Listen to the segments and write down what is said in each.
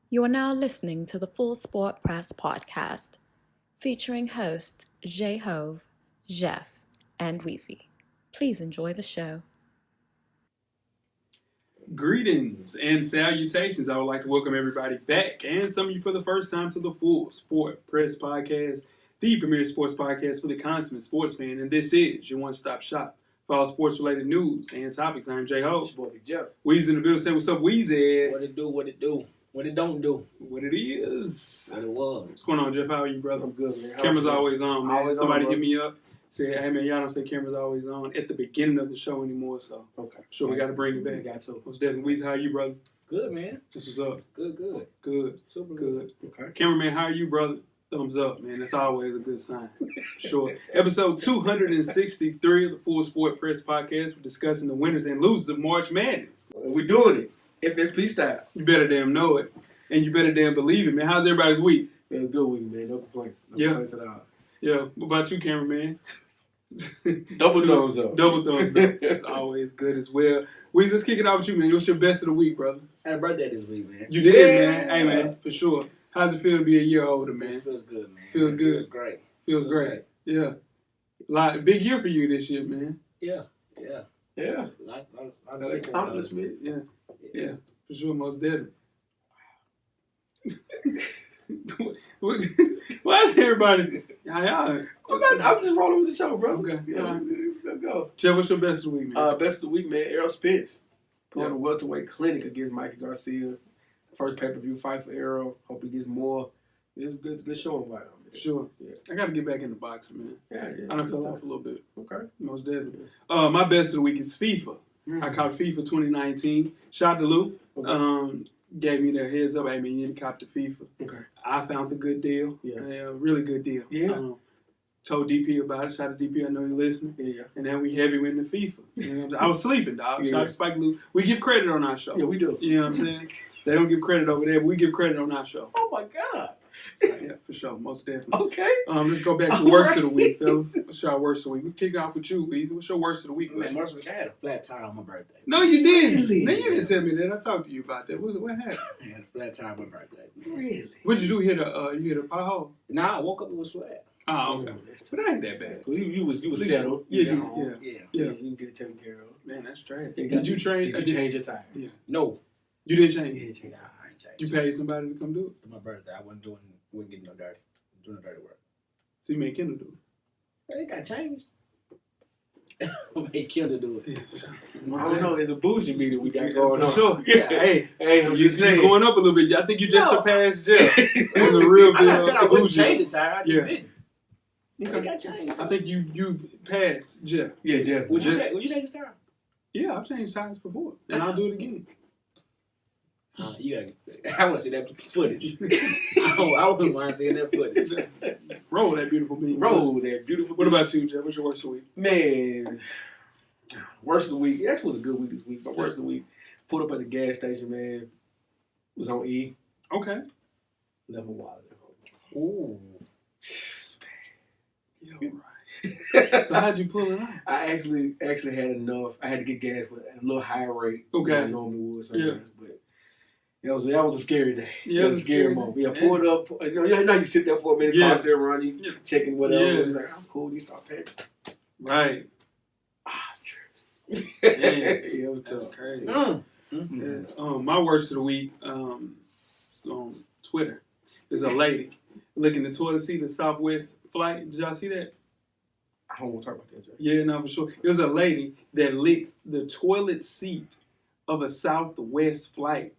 You are now listening to the Full Sport Press podcast, featuring hosts J-Hove, Jeff, and Weezy. Please enjoy the show. Greetings and salutations. I would like to welcome everybody back, and some of you for the first time, to the Full Sport Press podcast, the premier sports podcast for the consummate sports fan. And this is your one-stop shop for all sports-related news and topics. I'm J-Ho. It's your boy, Big Jeff. Weezy in the building. Say what's up, Weezy. What it do, what it do, what it don't do, What it is. what it was. What's going on, Jeff? How are you, brother? I'm good, man. Camera's always on, man. Always Somebody on, hit me up. Say, hey, man, y'all don't say camera's always on at the beginning of the show anymore, so Okay. sure we got to bring it back. We got to. Most definitely. Weezy, how are you, brother? Good, man. That's what's up. Good. Good. Super Good. Okay. Cameraman, how are you, brother? Thumbs up, man. That's always a good sign. Sure. Episode 263 of the Full Sport Press podcast. We're discussing the winners and losers of March Madness. We're doing it. FSP style. You better damn know it. And you better damn believe it, man. How's everybody's week? It was a good week, man. No complaints. No complaints at all. Yeah. What about you, cameraman? Double thumbs up. Double thumbs up. It's always good as well. Weezy, let's kick it off with you, man. What's your best of the week, brother? I had a birthday this week, man. You did, man. Hey, man, for sure. How's it feel to be a year older, man? It feels good, man. Feels good. Feels great. Feels great. Yeah. Big year for you this year, man. Yeah. Yeah. Lot of Accomplishments. Yeah. For sure, most definitely. Why is everybody? How y'all? I'm just rolling with the show, bro. Okay. Yeah, let's go. Jeff, what's your best of the week, man? Best of the week, man. Errol Spence put on Yeah. a welterweight clinic against Mikey Garcia. First pay-per-view fight for Errol. Hope he gets more. It's a good showing by him. Man. Sure. Yeah. I got to get back into boxing, man. Yeah. I done fell off a little bit. Okay. Most definitely. My best of the week is FIFA. Mm-hmm. I caught FIFA 2019. Shout out to Lou. Okay. Gave me the heads up. Hey, man, you need to cop the FIFA. Okay. I found a good deal. Yeah. Really good deal. Yeah. Told DP about it. Shout out to DP. I know you're listening. Yeah. And then we heavy went into FIFA. You know what I'm saying? I was sleeping, dog. Yeah. Shout out to Spike Lou. We give credit on our show. Yeah, we do. You know what I'm saying? They don't give credit over there, but we give credit on our show. Oh my God. So, yeah, for sure. Most definitely. Okay. Let's go back to worst of the week, fellas. What's your worst of the week? We kick off with you, Weezy. What's your worst of the week, Man, man? March week, I had a flat tire on my birthday. No, you didn't. Really? Man, you didn't tell me that. I talked to you about that. What happened? I had a flat tire on my birthday. Really? What'd you do? You hit a pothole? Nah, I woke up, it was flat. Oh, okay. That's But that ain't that That's bad. cool. You was settled. Yeah, You got home. Yeah. Yeah. You can get it taken care of. Man, that's trash. Yeah, Did you train? Did you change your tire? Yeah. No. You didn't change? Yeah, change. Nah, I ain't changed. You paid somebody to come do it? It's my birthday. I wasn't getting no dirty. Doing no dirty work. So you made Kendall do It got changed. I made Kendall do it. it? I don't know. It's a bougie meeting we got going on. Sure. Yeah. Hey, Hey, I'm you just saying. going up a little bit. I think you just No. surpassed Jeff. On the real I said I wouldn't bougie. change the tire. I just Yeah. didn't. It Okay. got changed. I think you passed Jeff. Yeah, definitely. Would you change the tire? Yeah, I've changed tires before, and I'll do it again. I want to see that footage. I wouldn't mind seeing that footage. Roll that beautiful bean. Roll that beautiful. What about you, Jeff? What's your worst of the week? Man, worst of the week. That was a good week this week, but worst of the week. Pulled up at the gas station, man. Was on E. Okay. Left my wallet at home. Ooh. Yeah, right. So how'd you pull it out? I actually had enough. I had to get gas with a little higher rate Okay. than I normally would Yeah. sometimes, but that was a scary day. Yeah, it was a scary moment. Yeah, pulled up. You know, you sit there for a minute, Yeah. car still running, Yeah. checking whatever. Yeah. It's like, I'm cool. You start paying. Right. I'm tripping. Damn. Yeah, it was That's tough. crazy. Mm-hmm. Yeah. My worst of the week, it's on Twitter. There's a lady licking the toilet seat of Southwest flight. Did y'all see that? I don't want to talk about that, Joe. Yeah, no, for sure. It was a lady that licked the toilet seat of a Southwest flight.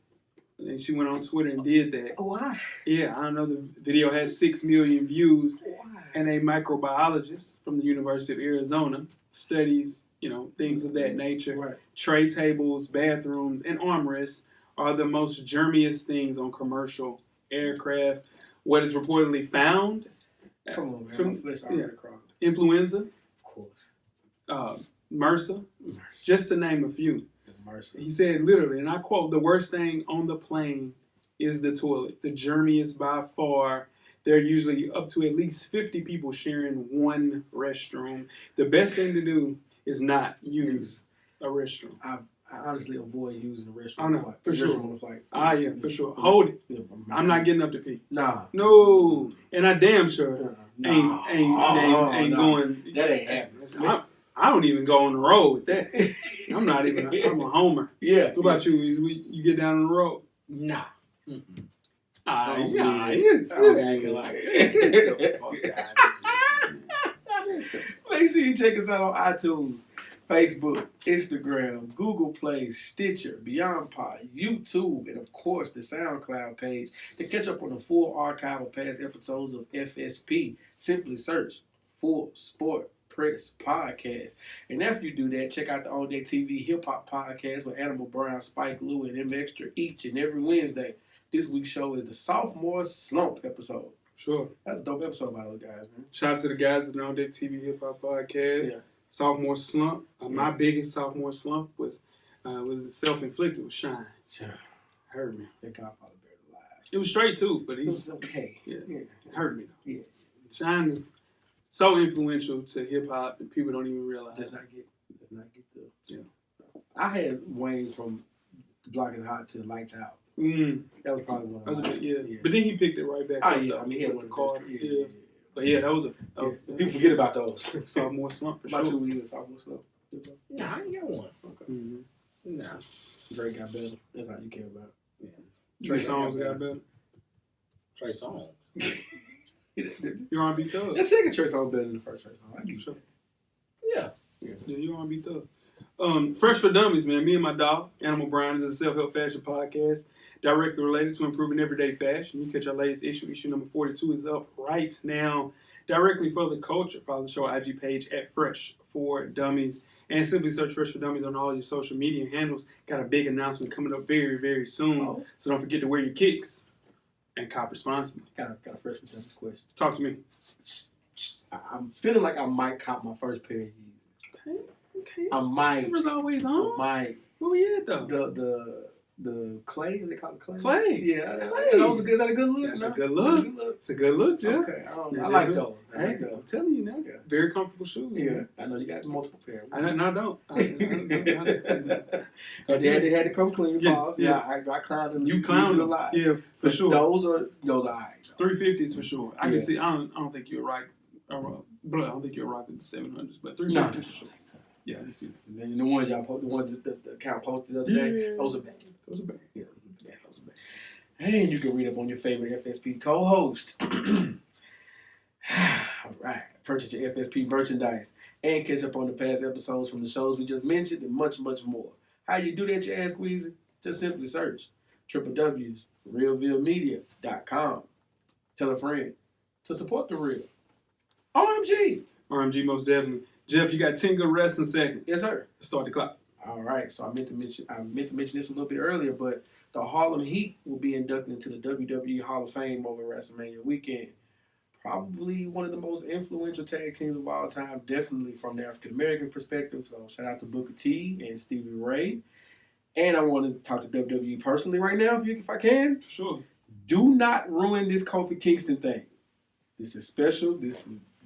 And she went on Twitter and did that. Why? Yeah, I don't know. The video had 6 million views. Why? And a microbiologist from the University of Arizona studies, things of that nature. Right. Tray tables, bathrooms, and armrests are the most germiest things on commercial aircraft. What is reportedly found? Come on, man. From- My flesh yeah. already crawled. Influenza, Of course. MRSA, just to name a few. Mercy. He said literally, and I quote, "The worst thing on the plane is the toilet. The germiest by far. There are usually up to at least 50 people sharing one restroom. The best thing to do is not use a restroom." I I honestly avoid using the restroom. I know, for sure. On the flight. Yeah, for sure. Hold it. Yeah, I'm not getting up to pee. Nah. No. And I damn sure Nah. ain't going. That ain't happening. I don't even go on the road with that. I'm not even. I'm a homer. Yeah. What about you? You get down on the road? Nah. You're acting like it. Make sure you check us out on iTunes, Facebook, Instagram, Google Play, Stitcher, Beyond Pod, YouTube, and of course the SoundCloud page. To catch up on the full archive of past episodes of FSP, simply search Full Sport Press Podcast. And after you do that, check out the All Day TV Hip Hop Podcast with Animal Brown, Spike Lee, and M Extra each and every Wednesday. This week's show is the Sophomore Slump episode. Sure. That's a dope episode by those guys, man. Shout out to the guys at the All Day TV Hip Hop Podcast. Yeah. Sophomore slump. My biggest sophomore slump was the self-inflicted with Shine. Sure. Hurt me. That Godfather buried alive. It was straight too, but It was okay. Yeah. Yeah. It hurt me though. Yeah. Shine is so influential to hip hop that people don't even realize. Let's not get the. Yeah. I had Wayne from Block Is Hot to Lights Out. That was probably one of That was my. a bit, yeah. But then he picked it right back Oh up. yeah, though, I mean he had with one the of the card. best. Yeah. But yeah, that was People forget about those. sophomore slump for About sure. you, we was sophomore slump. Nah, I ain't got one. Okay. Mm-hmm. Nah. Drake got better. That's all you care about. Yeah. Trey Songz got better. Trey Songz. You're on beat thug. That second Trey song better than the first Trey song. I give you Sure. Yeah. Yeah, you're on beat thug. Fresh for Dummies, man. Me and my dog, Animal Brown, is a self-help fashion podcast directly related to improving everyday fashion. You catch our latest issue. Issue number 42 is up right now. Directly for the culture. Follow the show IG page at Fresh for Dummies. And simply search Fresh for Dummies on all your social media handles. Got a big announcement coming up very, very soon. Oh. So don't forget to wear your kicks and cop responsibly. Got a fresh with this question. Talk to me. I'm feeling like I might cop my first pair of Yeezys. Okay. I might. Camera's always I on. might. Where we at, though? The clay, they call it clay. Clay. Yeah, Clay. Is that a good look? That's No? a good look. It's a good look, Jeff. Okay, Yeah, I like Jeff, those. I Hey, like I'm those. telling you now. Yeah. Very comfortable shoes. Yeah, man. I know you got multiple pairs. I don't. They had to come clean. Yeah, Pause. yeah. I clowned them. You clowned a them. lot. Yeah, for But sure. Those are alright. 350s for sure. I Yeah. can see. I don't think you're right. But I don't think you're rocking the 700s. But 350s No. for sure. Yeah, I see. And then the ones y'all the ones the account posted the other day, those are bad. Those are bad. Yeah, those are bad. And you can read up on your favorite FSP co-host. All right. Purchase your FSP merchandise and catch up on the past episodes from the shows we just mentioned and much, much more. How you do that, you ask, Weezy? Just simply search www.realvillemedia.com. Tell a friend to support the real. OMG. RMG, most definitely. Jeff, you got 10 good wrestling seconds. Yes, sir. Let's start the clock. All right, so I meant to mention this a little bit earlier, but the Harlem Heat will be inducted into the WWE Hall of Fame over WrestleMania weekend. Probably one of the most influential tag teams of all time, definitely from the African American perspective. So shout out to Booker T and Stevie Ray. And I want to talk to WWE personally right now, if I can. Sure. Do not ruin this Kofi Kingston thing. This is special.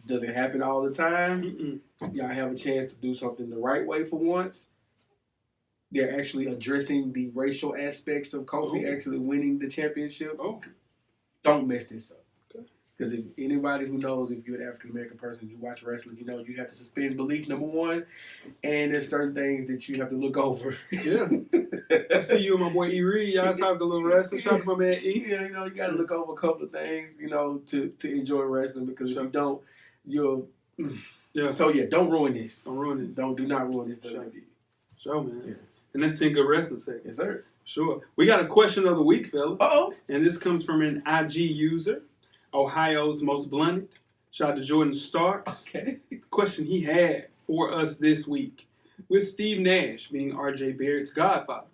Doesn't happen all the time. Y'all have a chance to do something the right way for once. They're actually addressing the racial aspects of Kofi actually winning the championship. Don't mess this up. Because if anybody who knows, if you're an African-American person, you watch wrestling, you know you have to suspend belief, number one. And there's certain things that you have to look over. Yeah. I see you and my boy E. Reed. Y'all talk a little wrestling. Shout out to my man E. Yeah, you got to look over a couple of things, to enjoy wrestling. Because if you don't, you'll... Yeah. So, don't ruin this. Don't ruin it. Do not ruin this. Sure, man. Yeah. And that's 10 good wrestling seconds. Yes, sir. Sure. We got a question of the week, fellas. Uh-oh. And this comes from an IG user, Ohio's most blunted. Shout out to Jordan Starks. Okay. The question he had for us this week, with Steve Nash being RJ Barrett's godfather,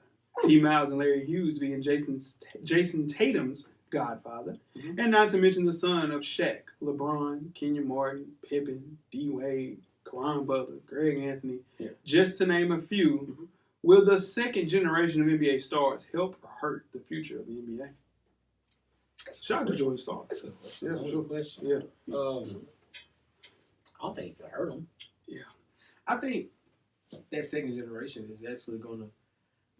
D. Miles and Larry Hughes being Jason Tatum's godfather, and not to mention the son of Shaq, LeBron, Kenyon Martin, Pippen, D. Wade, Karan Butler, Greg Anthony, just to name a few. Will the second generation of NBA stars help or hurt the future of the NBA? Shout out to Jordan Starks. That's a good question. Yeah, That's a sure. good question. Yeah. I don't think it could hurt them. I think that second generation is actually going to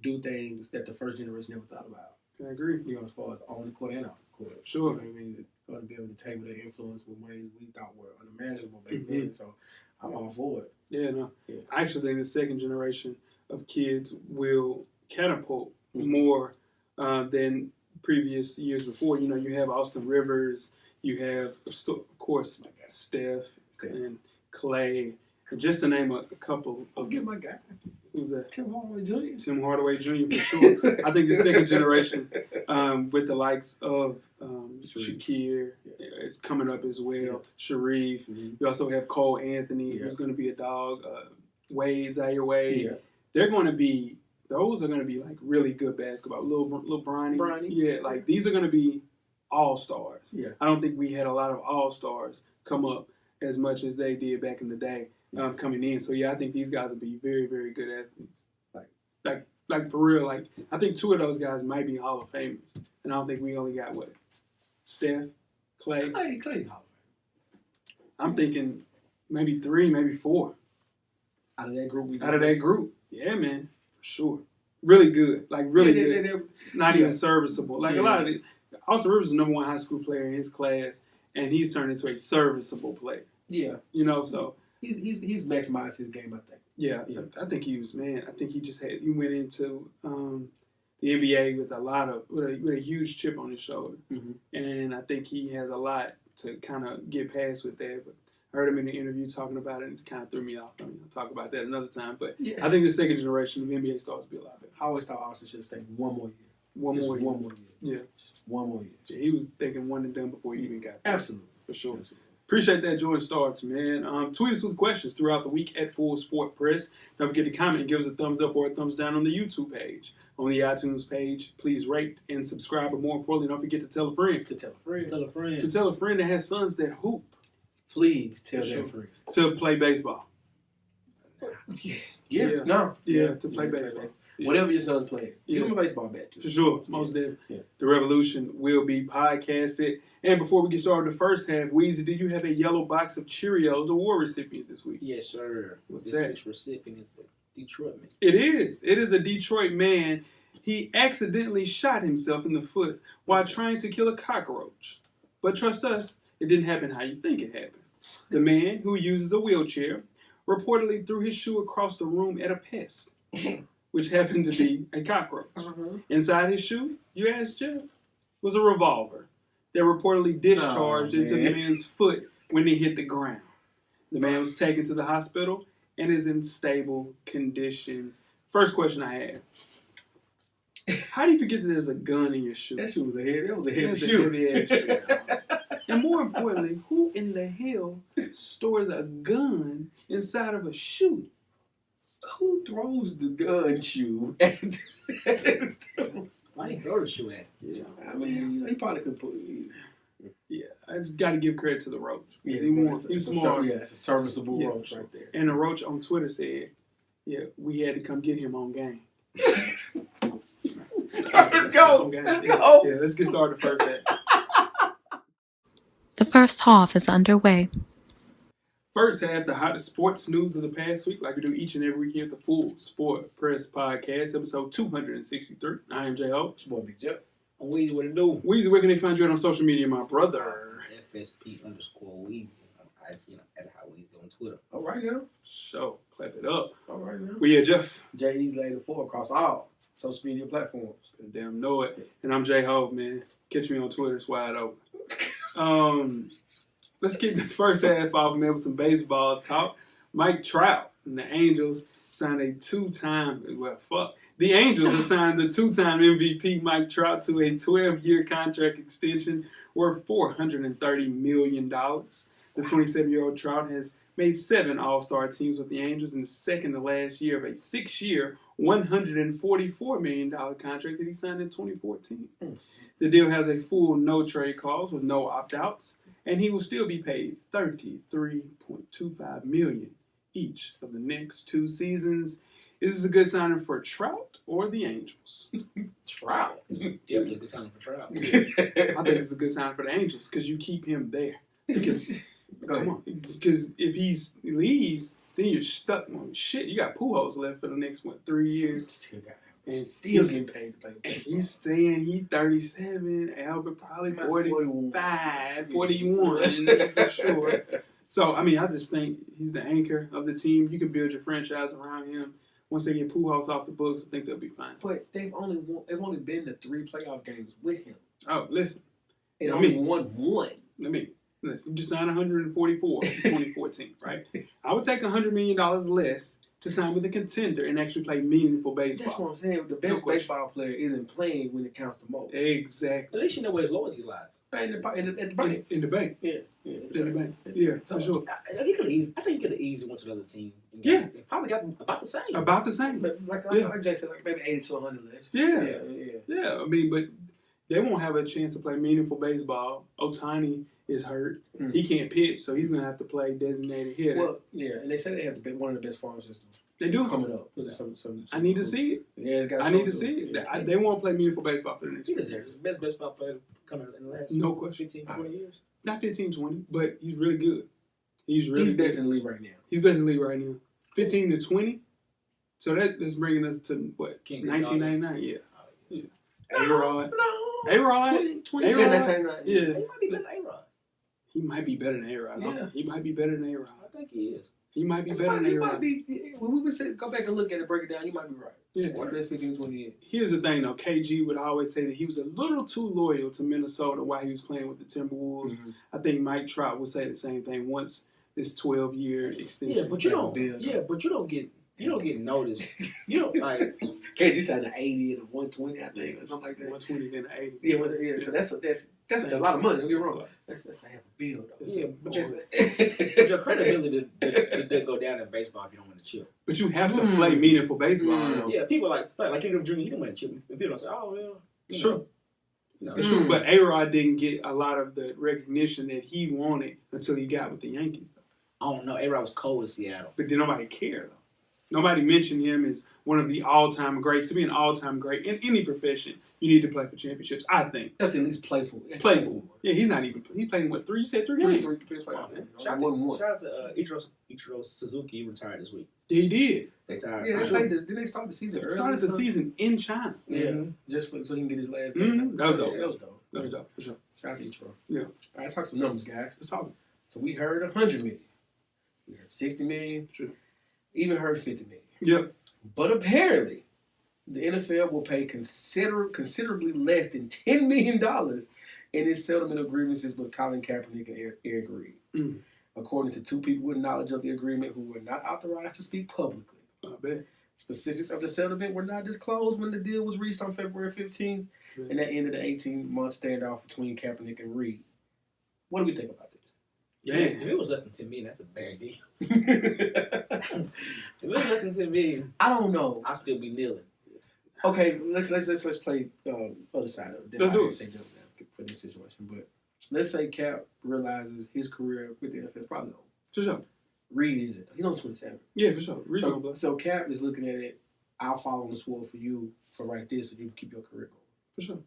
do things that the first generation never thought about. I agree. You know, as far as on the court and off the court. Sure. You know what I mean? Going to be able to table their influence with ways we thought were unimaginable back then. So I'm all for it. Yeah, no. Yeah. I actually think the second generation of kids will catapult more than previous years before. You know, you have Austin Rivers, you have, of course, Steph and Clay, and just to name a couple. Get my guy. Who's that? Tim Hardaway Jr. Tim Hardaway Jr. for sure. I think the second generation with the likes of Shakir is coming up as well. Sharif. You also have Cole Anthony, who's going to be a dog. Wade, Zaire Wade. Yeah. Those are going to be like really good basketball. Little Bronny. Yeah, like these are going to be all-stars. Yeah. I don't think we had a lot of all-stars come up as much as they did back in the day. Coming in. So, yeah, I think these guys will be very, very good athletes. Like for real, like, I think two of those guys might be Hall of Famers. And I don't think we only got, Steph, Clay. Clay Hall of Fame. I'm thinking maybe 3, maybe 4. Out of that group? Out of that group. Yeah, man. For sure. Really good. Like, really good. Not even serviceable. Like, a lot of it. Austin Rivers is the number 1 high school player in his class, and he's turned into a serviceable player. Yeah. You know, so. He's maximized his game, I think. Yeah, I think he was, man. I think he went into the NBA with a huge chip on his shoulder, and I think he has a lot to kind of get past with that. But I heard him in the interview talking about it, and it kind of threw me off. I'll talk about that another time. But I think the second generation of NBA stars will be a lot better. I always thought Austin should have stayed one more year. One more year. Yeah, just one more year. Yeah, he was thinking one and done before he even got there. Absolutely, for sure. Absolutely. Appreciate that, Jordan Starks, man. Tweet us with questions throughout the week at Full Sport Press. Don't forget to comment and give us a thumbs up or a thumbs down on the YouTube page. On the iTunes page, please rate and subscribe. But more importantly, don't forget to tell a friend. To tell a friend that has sons that hoop. Please tell their friend. To play baseball. To play baseball. Yeah. Whatever your son's playing, give him a baseball bat. For sure, most definitely. Yeah. The Revolution will be podcasted. And before we get started the first half, Weezy, do you have a yellow box of Cheerios award recipient this week? Yes, sir. What's this that? week's recipient is a Detroit man. It is. It is a Detroit man. He accidentally shot himself in the foot while trying to kill a cockroach. But trust us, it didn't happen how you think it happened. The man, who uses a wheelchair, reportedly threw his shoe across the room at a pest, which happened to be a cockroach. Inside his shoe, you asked Jeff, was a revolver that reportedly discharged into the man's foot when he hit the ground. The man was taken to the hospital and is in stable condition. First question I have. How do you forget that there's a gun in your shoe? That shoe was a heavy shoe. Heavy-ass shoe. And more importantly, who in the hell stores a gun inside of a shoe? Who throws the gun shoe? Why did he throw the shoe at? Yeah, I mean, he probably could put. Yeah, I just got to give credit to the roach. Yeah, he's smart. It's a serviceable roach right there. And the roach on Twitter said, "Yeah, we had to come get him on game." Let's go. Let's go. Yeah, let's get started first half. The first half is underway. First half, the hottest sports news of the past week, like we do each and every week here at the Full Sport Press Podcast, episode 263. I am J.O. It's your boy Big Jeff. I'm Weezy, what it do? Weezy, where can they find you on social media, my brother? FSP_Weezy. I'm IG at How Weezy on Twitter. All right now. Show. Clap it up. All right now. We are Jeff. JD's later 4 across all social media platforms. Damn know it. And I'm J-Hove, man. Catch me on Twitter. It's wide open. Let's get the first half off, man, with some baseball talk. Mike Trout and the Angels signed a the Angels assigned the 2-time MVP Mike Trout to a 12-year contract extension worth $430 million. The 27-year-old Trout has made 7 All-Star teams with the Angels in the second to last year of a 6-year, $144 million contract that he signed in 2014. The deal has a full no-trade clause with no opt-outs, and he will still be paid $33.25 million each of the next 2 seasons. Is this a good signing for Trout or the Angels? Trout. Definitely a good signing for Trout. I think it's a good sign for the Angels because you keep him there. Because because if he leaves, then you're stuck on shit. You got Pujols left for the next 3 years, And Still getting paid to play and baseball. he's saying he's 37. Albert probably 45, 41 for sure. So, I mean, I just think he's the anchor of the team. You can build your franchise around him. Once they get Pujols off the books, I think they'll be fine. But they've only been to 3 playoff games with him. Oh, listen. And only won 1. Listen, you just signed 144 in 2014, right? I would take $100 million less to sign with a contender and actually play meaningful baseball. That's what I'm saying. The best baseball player isn't playing when it counts the most. Exactly. At least you know where his loyalty lies. In the bank. In the bank. Yeah. In the bank. Yeah, So, for sure. I think he could have easily went to another team. And Yeah. probably got about the same. About the same. But like Jay said, like maybe 80 to 100 less. Yeah. I mean, but they won't have a chance to play meaningful baseball. Otani is hurt. Mm. He can't pitch, so he's going to have to play designated hitter. Well, yeah, and they say they have one of the best farm systems. They do. Coming up. I need to see it. Yeah, I need to see it. Yeah. They won't play meaningful baseball for the next He year. deserves the best baseball player coming in the last No question. 15, 20 years. Not 15, 20, but he's really good. He's He's best in the league right now. He's best in the league right now. 15 to 20. So that's bringing us to, what, King 1999? Yeah. No, A-Rod. no. A-Rod. 20 A-Rod. been that time, right? Yeah. He might be better than A-Rod. He might be better than A-Rod. Yeah. He might be better than A-Rod. I think he is. He might be It's better might, than you A-Rod. might be, when we would say, go back and look at it, break it down, you might be right. Yeah. One of the 15, 20 years. Here's the thing, though. KG would always say that he was a little too loyal to Minnesota while he was playing with the Timberwolves. Mm-hmm. I think Mike Trout would say the same thing once this 12-year extension. Yeah, but you don't. build. Yeah, but you don't get noticed. You don't like. KG signed an 80 and a 120, I think, or something like that. 120 then 80. Yeah, so that's a lot of money. Don't get me wrong. That's a half a bill, though. Yeah, but your credibility didn't go down in baseball if you don't win the chip. But you have to play meaningful baseball. though. Yeah, people like King Jr. He didn't win the chip, and people don't say, "Oh well." Sure. No. It's true, but A-Rod didn't get a lot of the recognition that he wanted until he got with the Yankees. I don't know. A-Rod was cold in Seattle. But then nobody cared, though. Nobody mentioned him as one of the all-time greats. To be an all-time great in any profession, you need to play for championships, I think. That's at least playful. Playful. Yeah, he's not even. He played in what, 3? You said 3 games? Three playoff games. Shout One. out to Ichiro Suzuki. He retired this week. He did. They tired. Yeah, didn't they start the season early? Started the season in China. Yeah, just so he can get his last game. Mhm. That was dope. Yeah, that was dope. That was dope, for sure. Shout out to Ichiro. Yeah. All right, let's talk some numbers, guys. Let's talk. So we heard 100 million. We heard 60 million. Sure. Even heard 50 million. Yep. But apparently, the NFL will pay considerably less than $10 million in its settlement of grievances with Colin Kaepernick and Eric Reed. Mm. According to 2 people with knowledge of the agreement who were not authorized to speak publicly. I bet. Specifics of the settlement were not disclosed when the deal was reached on February 15th, and that ended the 18-month standoff between Kaepernick and Reed. What do we think about this? Yeah. If it was less than 10 million, that's a bad deal. If it was less than 10 million, I don't know. I'll still be kneeling. Okay, let's play other side of it. Let's do it. Say jump now for this situation, but let's say Cap realizes his career with the NFL is probably over. For sure. Reed isn't. He's only 27. Yeah, for sure. Reasonable. So Cap is looking at it. I'll fall on the sword for you for right this, so you can keep your career going. For sure.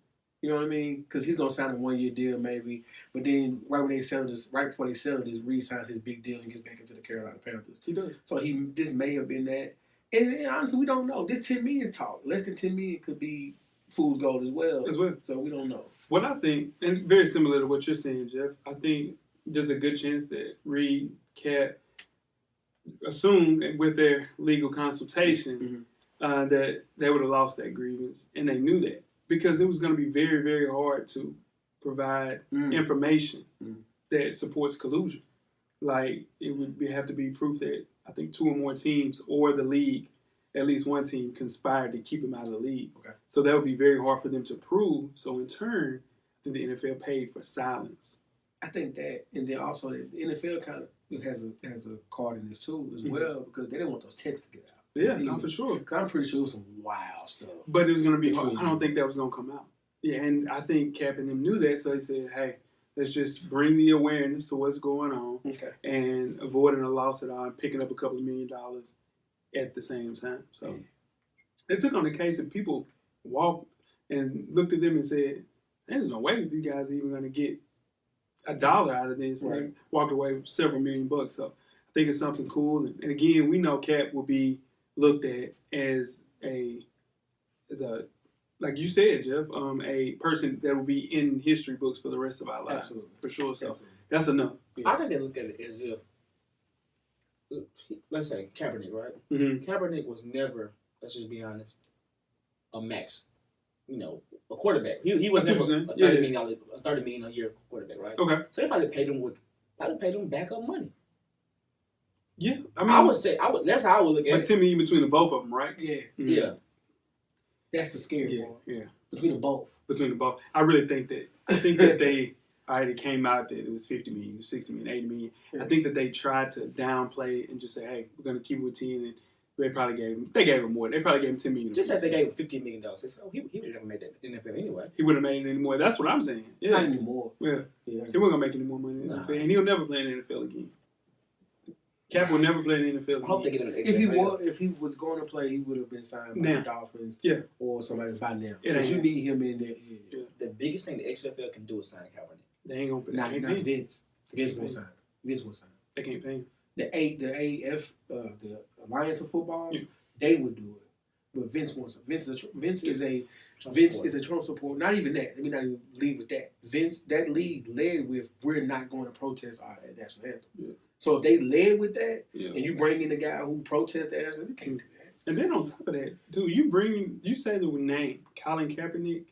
You know what I mean? Because he's gonna sign a 1-year deal maybe, but then right before they settle this, Reed signs his big deal and gets back into the Carolina Panthers. He does. So this may have been that. And honestly, we don't know. This 10 million talk, less than 10 million could be fool's gold as well. So we don't know. What I think, and very similar to what you're saying, Jeff, I think there's a good chance that Reed, Cap, assumed with their legal consultation that they would have lost that grievance, and they knew that because it was going to be very, very hard to provide information that supports collusion. Like it would have to be proof that I think 2 or more teams or the league, at least one team, conspired to keep him out of the league. Okay. So that would be very hard for them to prove. So in turn, I think the NFL paid for silence. I think that, and then also the NFL kind of has a card in this too as well because they didn't want those texts to get out. Yeah, no, for sure. Because I'm pretty sure it was some wild stuff. But it was going to be hard. I don't think that was going to come out. Yeah, and I think Cap and them knew that, so they said, hey, let's just bring the awareness to what's going on and avoiding a loss at all and picking up a couple of $1 million at the same time. So they took on the case and people walked and looked at them and said, there's no way these guys are even going to get $1 out of this. Right. And walked away with several $1 million. So I think it's something cool. And again, we know Cap will be looked at as like you said, Jeff, a person that will be in history books for the rest of our lives. Absolutely. For sure. So Definitely. that's enough. I think they look at it as if, let's say Kaepernick, right? Mm-hmm. Kaepernick was never, let's just be honest, a max, a quarterback. He was That's never what a I'm saying. $30 million a year quarterback, right? Okay. So they probably paid him backup money. Yeah. I mean, I would say that's how I would look at but it. to me, between the both of them, right? Yeah. Mhm. Yeah. That's the scary Yeah. part. Yeah. Between the both. Between the both, I really think that they already came out that it was 50 million, 60 million, 80 million. Yeah. I think that they tried to downplay and just say, hey, we're going to keep it with 10. And they probably gave him more. They probably gave him 10 million. Just like they gave him $15 million. They said, he would have never made that NFL anyway. He wouldn't have made it anymore. That's what I'm saying. Yeah. Not anymore. Yeah. Yeah. He wasn't going to make any more money in the NFL. And he'll never play in the NFL again. Cap will never play in the NFL again. I hope they get him an If he was going to play, he would have been signed by the Dolphins. Yeah. Or somebody by now. It Because ain't. you need him in there. Yeah. The biggest thing the XFL can do is sign Kaepernick. They ain't going to Not pay him. Vince. Vince will sign. Vince will sign. They can't pay him. The AF, the Alliance of Football, Yeah. they would do it. But Vince wants it. Vince is a Trump supporter. Not even that. Let me not even lead with that. Vince, that league led with we're not going to protest our national anthem. Yeah. So if they led with that, Yeah. and you bring in the guy who protests the national anthem, you can't do that. And then on top of that, dude, you say the name, Colin Kaepernick,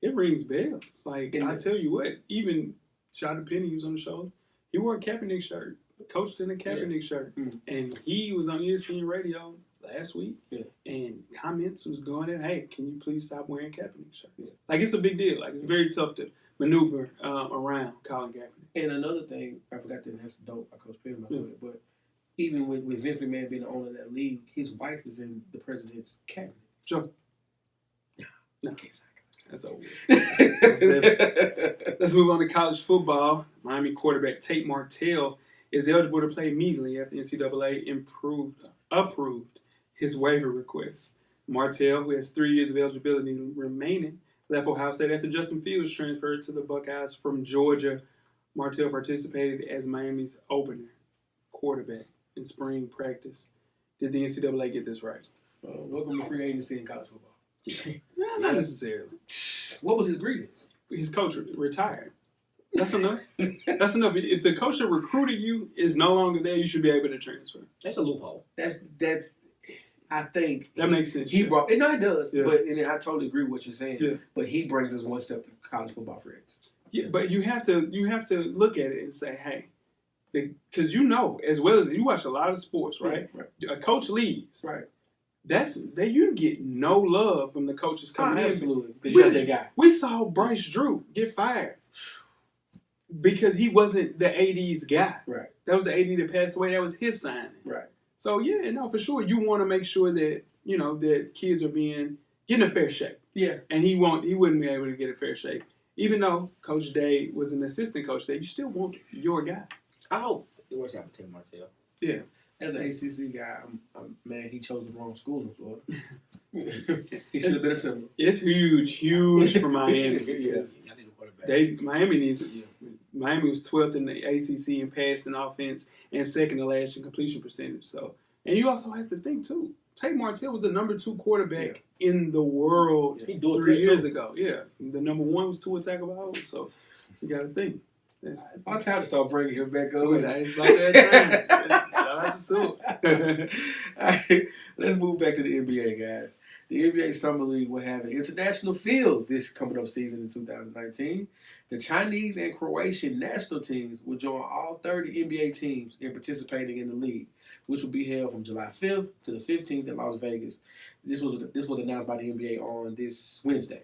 it rings bells. Like, I tell you what, even Shada Penny, who was on the show, he wore a Kaepernick shirt, coached in a Kaepernick shirt. Mm. And he was on ESPN radio last week, Yeah. and comments was going in, hey, can you please stop wearing Kaepernick shirts? Yeah. Like, it's a big deal. Like, it's very tough to maneuver around Colin Kaepernick. And another thing, I forgot that that's dope. I coach Penn about it, but even with Vince McMahon being the owner of that league, his wife is in the president's cabinet. Sure. No, I can't say. That's over. Let's move on to college football. Miami quarterback Tate Martell is eligible to play immediately after NCAA approved his waiver request. Martell, who has 3 years of eligibility remaining, left Ohio State after Justin Fields transferred to the Buckeyes from Georgia. Martell participated as Miami's opener quarterback in spring practice. Did the NCAA get this right? Welcome to free agency in college football. Not necessarily. What was his greetings? His coach retired. That's enough. That's enough. If the coach that recruited you is no longer there, you should be able to transfer. That's a loophole. That's. I think that makes sense. He brought. And no, it does. Yeah. But and I totally agree with what you're saying. Yeah. But he brings us one step to college football for instance. Yeah, but you have to look at it and say, hey, because as well as you watch a lot of sports, right? Right. A coach leaves. Right. You get no love from the coaches coming in. Absolutely. Because you got that guy. We saw Bryce Drew get fired because he wasn't the AD's guy. Right. That was the AD that passed away. That was his signing. Right. So yeah, no, for sure, you want to make sure that that kids are getting a fair shake. Yeah. And he wouldn't be able to get a fair shake, even though Coach Day was an assistant coach there. You still want your guy. I hope it works out for Tate Martell. Yeah. As an ACC guy, I'm mad he chose the wrong school in Florida. He should have been a similar. It's huge for Miami. Because I need a quarterback. Miami was 12th in the ACC in passing offense and second to last in completion percentage. So, and you also have to think too. Tate Martell was the number 2 quarterback in the world 3 years ago. Yeah, the number 1 was Tua Tagovailoa. So you got to think. It's about time to start bringing him back up. It's about that time. Shout out to Tua. All right, let's move back to the NBA, guys. The NBA Summer League will have an international field this coming up season in 2019. The Chinese and Croatian national teams will join all 30 NBA teams in participating in the league, which will be held from July 5th to the 15th in Las Vegas. This was announced by the NBA on this Wednesday.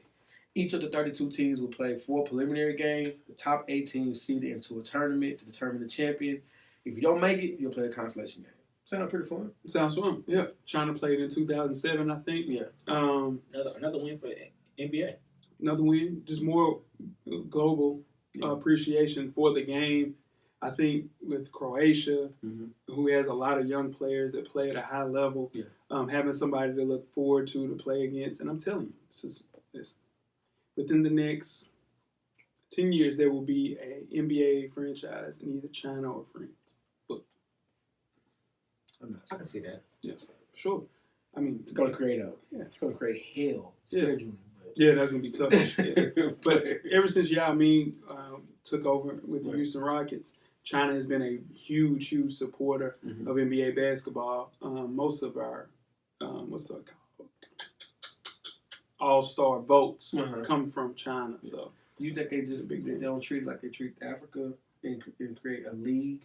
Each of the 32 teams will play 4 preliminary games. The top 8 teams seeded into a tournament to determine the champion. If you don't make it, you'll play a consolation game. Sound pretty fun. Sounds fun. Yeah. China played in 2007, I think. Yeah. Another win for NBA. Another win. Just more global appreciation for the game. I think with Croatia, who has a lot of young players that play at a high level, having somebody to look forward to play against. And I'm telling you, this within the next 10 years, there will be an NBA franchise in either China or France. I can see that. Yeah, for sure. I mean, It's gonna create hell scheduling. Yeah, that's gonna be tough. But ever since Yao Ming took over with the Houston Rockets, China has been a huge supporter of NBA basketball. Most of our what's that called? All-star votes come from China. So you think they don't treat it like they treat Africa and create a league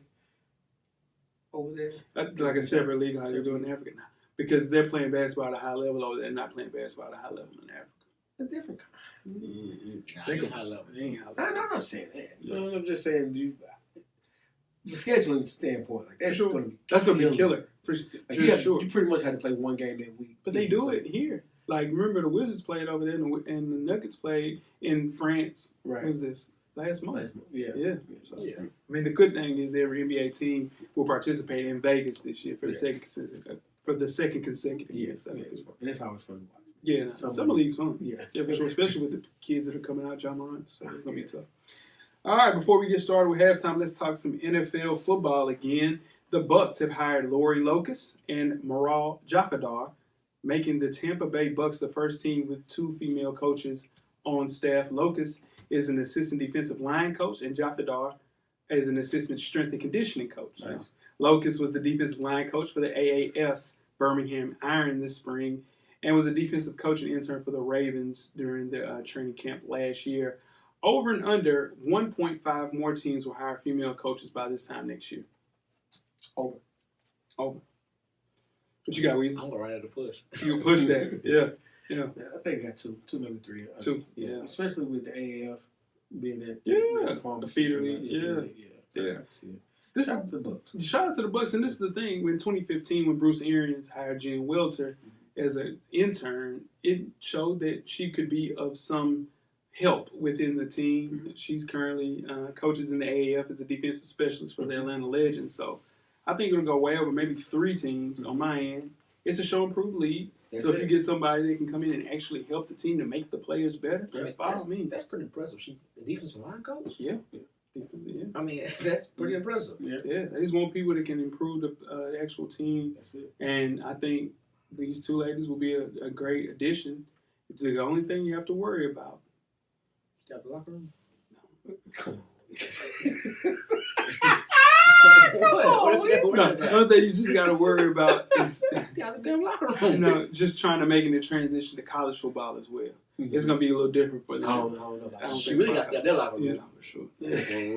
over there? Like a separate league, how they're doing in Africa now. Because they're playing basketball at a high level over there, they're not playing basketball at a high level in Africa. A different kind. Ain't high level. I'm not saying that. I'm just saying from scheduling standpoint, like that's gonna be killer. For sure. You pretty much had to play one game that week. But they do it here. Like, remember the Wizards played over there, and the Nuggets played in France. Right. What was this? Last month. Yeah. So, I mean, the good thing is every NBA team will participate in Vegas this year for the second consecutive year. So that's good. And that's always fun to watch. Yeah, summer league's fun. Yeah, for sure, especially with the kids that are coming out, John Morant. So it's gonna be tough. All right, before we get started with halftime, let's talk some NFL football again. The Bucs have hired Lori Locust and Maral Jafadar, making the Tampa Bay Bucs the first team with 2 female coaches on staff. Locust is an assistant defensive line coach, and Jafadar is an assistant strength and conditioning coach. Nice. Locust was the defensive line coach for the AAF's Birmingham Iron this spring, and was a defensive coach and intern for the Ravens during the training camp last year. Over and under 1.5 more teams will hire female coaches by this time next year. Over. What you got, Weezy? I'm going right at the push. You can push that. Yeah. I think I got two, maybe 3. 2, yeah. Especially with the AAF being that. The feeder league. Yeah. Shout out to the Bucs, and this is the thing. In 2015, when Bruce Arians hired Jen Welter as an intern, it showed that she could be of some help within the team. She's currently coaches in the AAF as a defensive specialist for the Atlanta Legends. So I think it'll go way over maybe 3 teams on my end. It's a show and prove league. If you get somebody that can come in and actually help the team to make the players better, by all means. That's pretty impressive. She the defensive line coach? Yeah. I mean, that's pretty impressive. Yeah. They just want people that can improve the actual team. That's it. And I think these 2 ladies will be a great addition. It's the only thing you have to worry about. Got the locker room? Come on. The only thing you just got to worry about is got the damn locker room. Just trying to make the transition to college football as well. It's going to be a little different for them. I don't know about that. She really got that locker room. Yeah, for sure.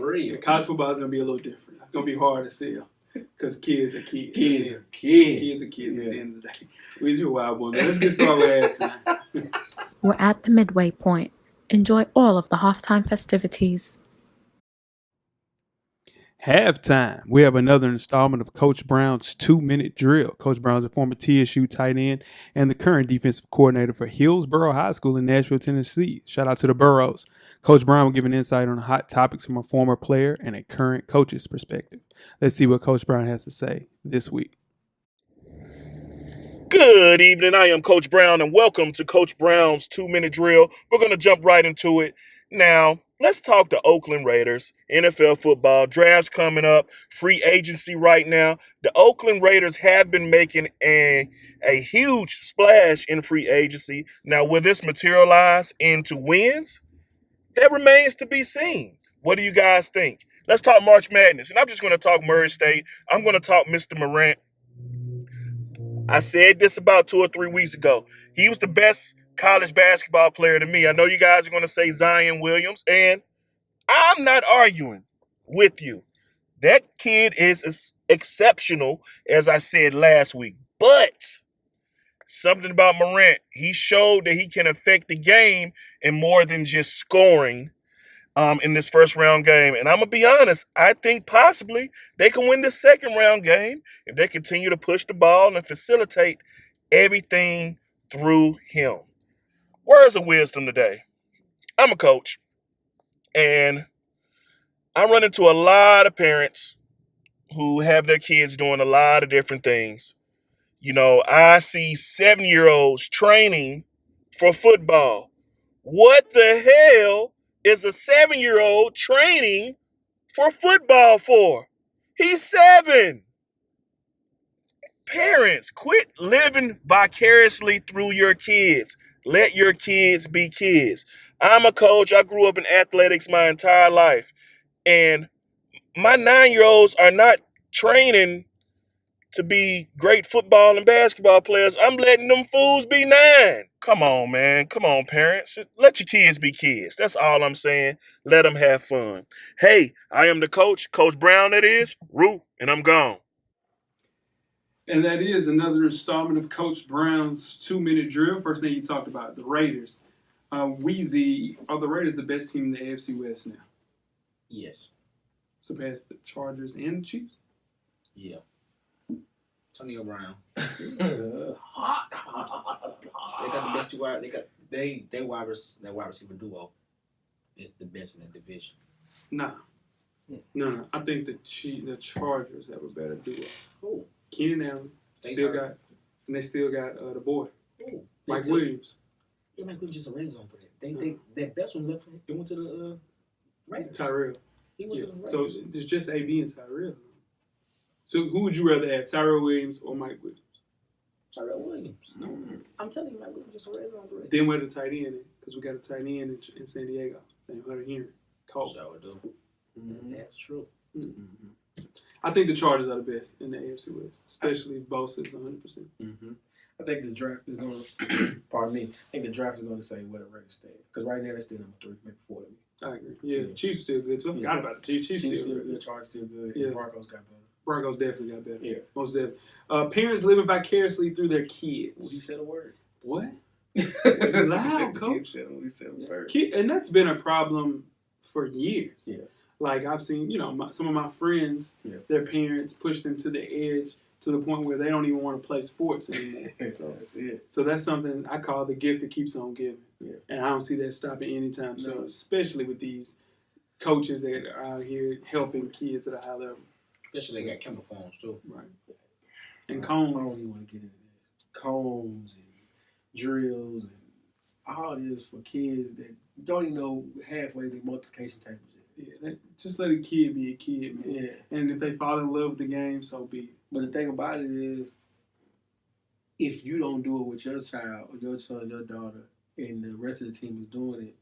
For real. College football is going to be a little different. It's going to be hard to sell because kids are kids. Kids are kids at the end of the day. Weezy, a wild boy, man. Let's get started with halftime. We're at the midway point. Enjoy all of the halftime festivities. Halftime. We have another installment of Coach Brown's 2-minute drill. Coach Brown is a former TSU tight end and the current defensive coordinator for Hillsborough High School in Nashville, Tennessee. Shout out to the Burrows. Coach Brown will give an insight on hot topics from a former player and a current coach's perspective. Let's see what Coach Brown has to say this week. Good evening. I am Coach Brown, and welcome to Coach Brown's 2-minute drill. We're going to jump right into it. Now, let's talk the Oakland Raiders, NFL football. Drafts coming up, free agency right now. The Oakland Raiders have been making a huge splash in free agency. Now, will this materialize into wins? That remains to be seen. What do you guys think? Let's talk March Madness, and I'm just going to talk Murray State. I'm going to talk Mr. Morant. I said this about 2 or 3 weeks ago. He was the best college basketball player to me. I know you guys are going to say Zion Williams, and I'm not arguing with you. That kid is exceptional, as I said last week. But something about Morant, he showed that he can affect the game in more than just scoring in this first round game. And I'm going to be honest, I think possibly they can win this second round game if they continue to push the ball and facilitate everything through him. Words of wisdom today. I'm a coach, and I run into a lot of parents who have their kids doing a lot of different things. You know, I see 7-year-olds training for football. What the hell is a 7-year-old training for football for? He's 7. Parents, quit living vicariously through your kids. Let your kids be kids. I'm a coach. I grew up in athletics my entire life. And my 9-year-olds are not training to be great football and basketball players. I'm letting them fools be 9. Come on, man. Come on, parents. Let your kids be kids. That's all I'm saying. Let them have fun. Hey, I am the coach, Coach Brown, that is, Rue, and I'm gone. And that is another installment of Coach Brown's 2-minute drill. First thing you talked about, the Raiders. Weezy, are the Raiders the best team in the AFC West now? Yes. Surpass the Chargers and the Chiefs? Yeah. Antonio Brown. Hot. They got the best 2 wide. They got their wide receiver duo is the best in the division. No. I think the Chargers have a better duo. Who? Keenan Allen they still got the boy, Who? Mike Williams. Yeah, Mike Williams just a red zone threat. That best one left. They went to the Raiders. Tyrell. He went to the Raiders. So there's just AB and Tyrell. So who would you rather have, Tyrell Williams or Mike Williams? Tyrell Williams. I'm telling you, Mike Williams just a red zone threat. Then where the tight end is, because we got a tight end in San Diego named Hunter Henry. Cole. Sure do. That's true. I think the Chargers are the best in the AFC West, especially Bosa is 100%. I think the draft is going to, pardon me, I think the draft is going to say where the Raiders stand. Because right now they're still number 3, maybe 4 to me. I agree. Yeah, Chiefs still good, too. I forgot about the Chiefs. Chiefs still good. Chargers still good. Yeah. And Broncos got better. Broncos definitely got better. Yeah. Most definitely. Parents living vicariously through their kids. Well, he said a word. What? Loud, coach. He said a word. And that's been a problem for years. Yeah. Like I've seen, some of my friends, their parents pushed them to the edge to the point where they don't even want to play sports anymore. So that's something I call the gift that keeps on giving. Yeah. And I don't see that stopping anytime soon, especially with these coaches that are out here helping kids at a high level. Especially they got camera phones too. Right. And I cones. don't even want to get into this. Cones and drills and all this for kids that don't even know halfway the multiplication tables. Yeah, just let a kid be a kid, man. Yeah. And if they fall in love with the game, so be it. But the thing about it is, if you don't do it with your child or your son, your daughter, and the rest of the team is doing it,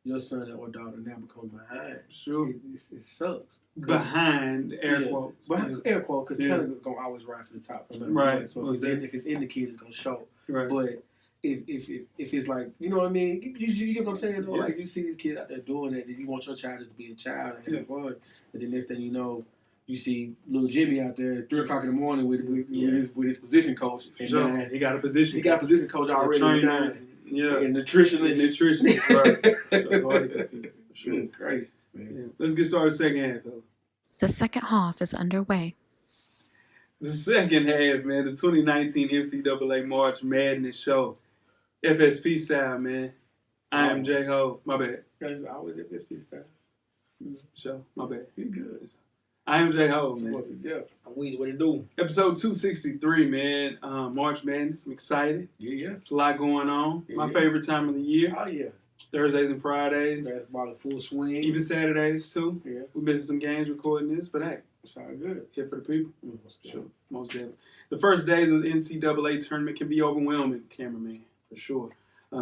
your son or daughter now becomes behind. Sure. It sucks. Behind air quotes. Behind air quotes, because talent is going to always rise to the top. No matter Right. what. So if it's in the kid, it's going to show. Right. But if it's like, you know what I mean? You get what I'm saying? Though? Yeah. Like, you see these kids out there doing that, and you want your child just to be a child and have fun. And then next thing you know, you see little Jimmy out there at 3 o'clock in the morning with his position coach. And Sure. He got a position. He got a position coach already. Trainers. And nutritionist. Right. That's hard to get people. Sure. Crazy, man. Yeah. Let's get started second half, fellas. The second half is underway. The second half, man, the 2019 NCAA March Madness show. FSP style, man. I am J-Ho. My bad. That's always FSP style. Show. My bad. You good. I am J-Ho, man. I'm Weezy. What it do? Episode 263, man. March Madness. I'm excited. Yeah. It's a lot going on. My favorite time of the year. Oh, yeah. Thursdays and Fridays. Basketball in full swing. Even Saturdays, too. Yeah. We're missing some games recording this, but hey. It's all good. Here for the people. Sure. Most definitely. The first days of the NCAA tournament can be overwhelming, cameraman, for sure.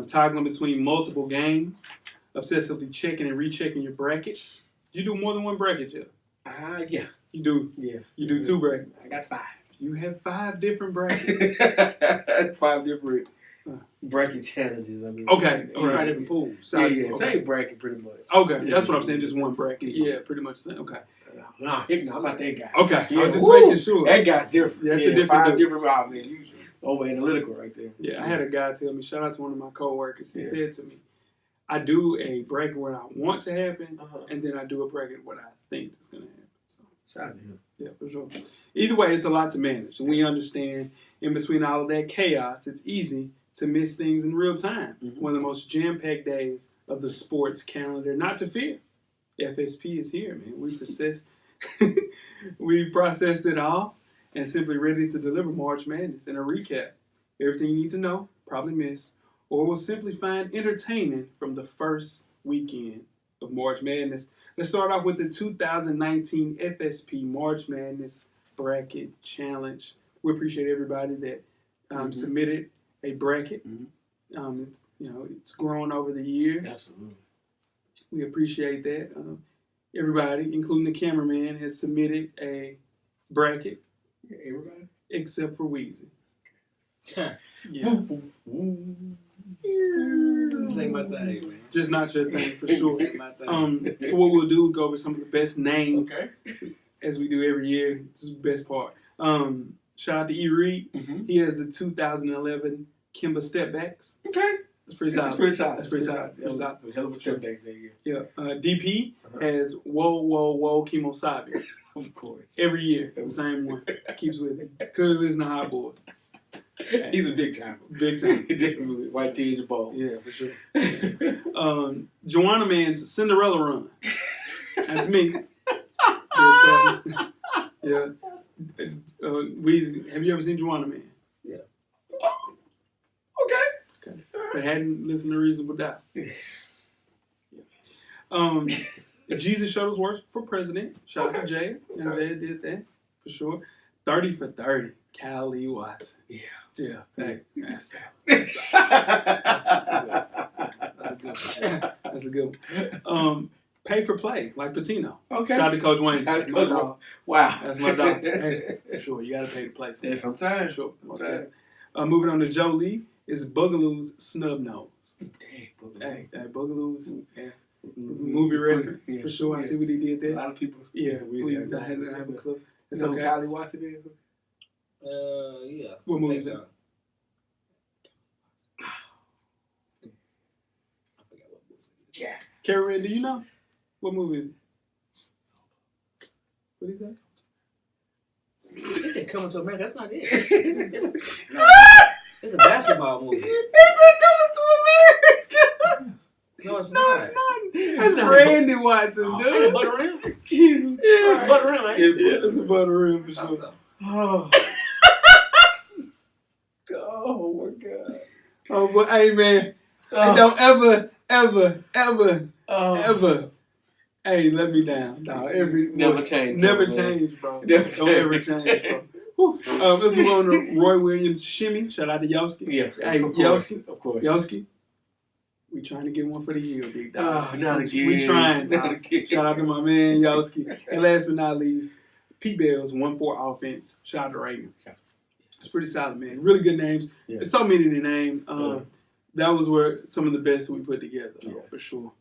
Toggling between multiple games, obsessively checking and rechecking your brackets. You do more than one bracket, Jeff? Yeah. You do. Yeah. You do 2 brackets. I got 5. You have 5 different brackets. 5 different bracket challenges. I mean, Okay. All right. 5 different pools. Yeah. Okay. Same bracket, pretty much. Okay. That's what I'm saying. Just one bracket. Yeah, pretty much the same. Okay. Nah, I'm not that guy. Okay. Yeah, I was just making sure. That guy's different. That's a different 5 dude. different. I mean, you over analytical right there. Yeah, I had a guy tell me, shout out to one of my coworkers. He Yeah. said to me, I do a bracket where I want to happen, Uh-huh. and then I do a bracket what I think is going to happen. So, Shout out to him. yeah, for sure. Either way, it's a lot to manage. And we understand in between all of that chaos, it's easy to miss things in real time. Mhm. One of the most jam-packed days of the sports calendar. Not to fear. FSP is here, man. We processed it all and simply ready to deliver March Madness and a recap. Everything you need to know, probably missed, or will simply find entertaining from the first weekend of March Madness. Let's start off with the 2019 FSP March Madness Bracket Challenge. we appreciate everybody that submitted a bracket. It's it's grown over the years. Absolutely. We appreciate that. Everybody, including the cameraman, has submitted a bracket. Everybody? Except for Weezy. Yeah. This ain't my thing, man. Just not your thing for sure. This ain't my thing. So what we'll do, go over some of the best names as we do every year. This is the best part. Shout out to E. Reed. He has the 2011 Kimba Stepbacks. Okay. That's pretty solid. That's pretty solid. Hell of a step back that year. Yeah. DP has Whoa Kemosabe. Of course. Every year. The same one. Keeps with it. Clearly isn't a high boy. He's a big timer. Big time. Definitely. White tee and ball. Yeah, for sure. Joanna Man's Cinderella Run. That's me. Yeah. Weezy, have you ever seen Joanna Man? Yeah. Okay. But hadn't listened to Reasonable Doubt. Jesus Shuttlesworth for president. Shout out to Jay. And Jay did that for sure. 30 for 30. Callie Watson. Yeah. Hey, that's a good one. Pay for play, like Patino. Okay. Shout out to Coach Wayne. That's my dog. Wow. That's my dog. Hey, for sure. You got to pay to play sometimes. Yeah, sometimes. Sure. Moving on to Joe Lee is Boogaloo's Snub Nose. Hey, Boogaloo's movie reference. For sure. I see what he did there. A lot of people. Yeah, please, I have a clue. It's okay. okay. Kylie Watson is? Yeah. What movie is it? I forgot what movie. Yeah. Karen, do you know? What movie is it? What is that? He said Coming to America. That's not it. It's a basketball movie. Is it Coming to America? No, it's not. It's Randy Watson, Ain't dude. it Butter Rim? Jesus. Yeah, It's Butter Rim, ain't it? It's a butter rim for sure. Also. Oh. Oh my God. Oh, but hey, man. Don't ever, hey, let me down. No, Never change. Never man. change, bro. Never Don't ever change, bro. Let's move on to Roy Williams Shimmy. Shout out to Yoski. Yeah, Hey, of course. Yoski. We trying to get one for the hill, big dog. Oh, not again. We trying. Not again. Shout out to my man Yoski. And last but not least, Pete Bell's 1-4 offense. Shout out to Raymond. It's pretty solid, man. Really good names. Yeah. There's so many to name. That was where some of the best we put together, for sure.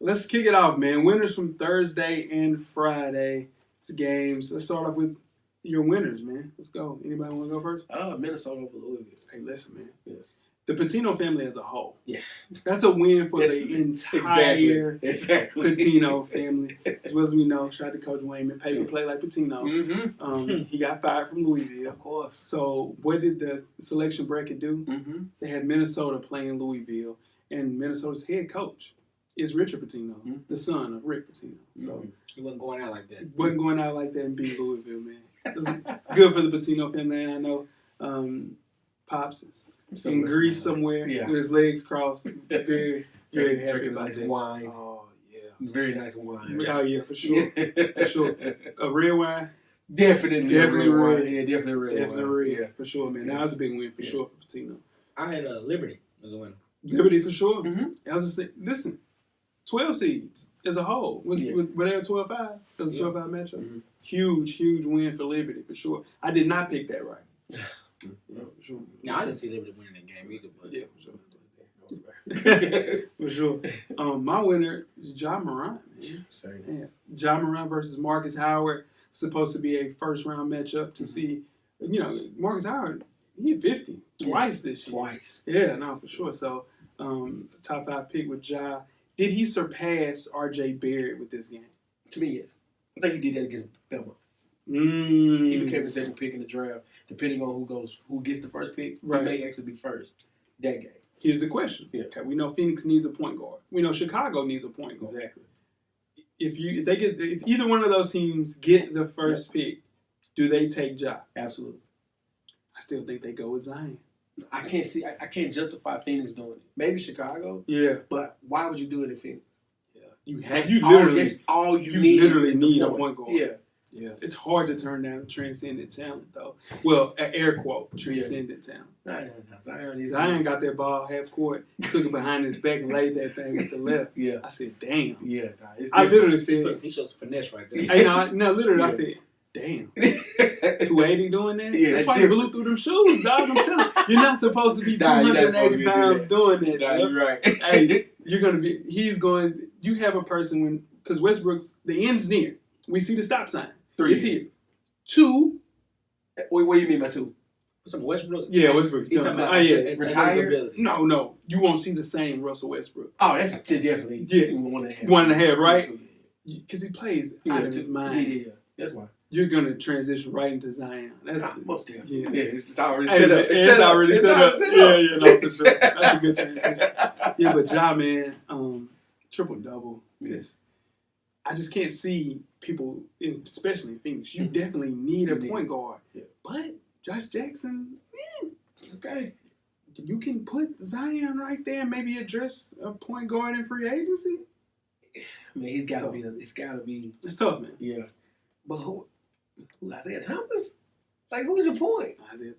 Let's kick it off, man. Winners from Thursday and Friday. It's games. Let's start off with your winners, man. Let's go. Anybody want to go first? Minnesota over Louisville. Hey, listen, man. Yeah. The Patino family as a whole. Yeah. That's a win for the entire exactly. Patino family. As well as we know, shout out to Coach Wayman, pay to play like Patino. He got fired from Louisville. Of course. So what did the selection bracket do? They had Minnesota playing Louisville, and Minnesota's head coach is Richard Pitino, the son of Rick Pitino. So he wasn't going out like that. Wasn't going out like that and beat Louisville, man. It was good for the Pitino family. I know Pops is in Greece somewhere with his legs crossed. Very, very happy about nice that. wine. Oh, yeah. Very nice wine. Oh, yeah, for sure. For sure. A red wine? Definitely red. Yeah, definitely red. Definitely red. Yeah, for sure, man. That was a big win for sure for Pitino. I had Liberty as a winner. Liberty for sure. I was just saying, listen, 12 seeds as a whole. Were they at 12-5? It was a 12-5 matchup. Huge win for Liberty for sure. I did not pick that right. For sure. No, I didn't see Liberty winning that game either, but yeah, for sure. For sure. My winner is Ja Morant. Yeah. Ja Morant versus Marcus Howard. Supposed to be a first-round matchup to see, Marcus Howard, he hit 50 twice this year. Twice. Yeah, no, for sure. So, top 5 pick with Ja. Did he surpass R.J. Barrett with this game? To me, yes. I think he did that against Belmont. He He became the second pick in the draft. Depending on who gets the first pick, he may actually be first that game. Here's the question. Yeah. Okay, we know Phoenix needs a point guard. We know Chicago needs a point guard. Exactly. If either one of those teams get the first pick, do they take Ja? Absolutely. I still think they go with Zion. I can't justify Phoenix doing it. Maybe Chicago. Yeah. But why would you do it in Phoenix? Yeah. That's all you need. You literally need a point point guard. Yeah. Yeah, it's hard to turn down transcendent talent, though. Well, air quote, transcendent talent. Zion got that ball half court, took it behind his back and laid that thing with the left. Yeah. I said, damn. Yeah. I literally said, He shows finesse right there. hey, no, literally, Yeah. I said, damn. 280 doing that? Yeah, That's why you different. blew through them shoes, dog. I'm telling you. You're not supposed to be Nah, you're not supposed to 280 be pounds doing that. Nah, you're right. Hey, you're going to be, you have a person because Westbrook's, the end's near. We see the stop sign. 3 It's years. here. 2. What do you mean by 2? Some Westbrook. Yeah, Westbrook's He's done. talking about Yeah. Retired? No. You won't see the same Russell Westbrook. Oh, that's definitely 1.5. 1.5, right? Because he plays out of his mind. Yeah. That's why. You're going to transition right into Zion. That's Most definitely. Yeah. Yeah, it's already Hey, set up. it's already set up. Yeah, no, for sure. That's a good transition. Yeah, but Ja, man, triple-double. I just can't see people, especially in Phoenix. You definitely need a point guard. Yeah. But Josh Jackson, Okay. you can put Zion right there and maybe address a point guard in free agency. I mean, he's got to be. It's got to be. It's tough, man. Yeah. But who Isaiah Thomas? Like, who's your point? Isaiah,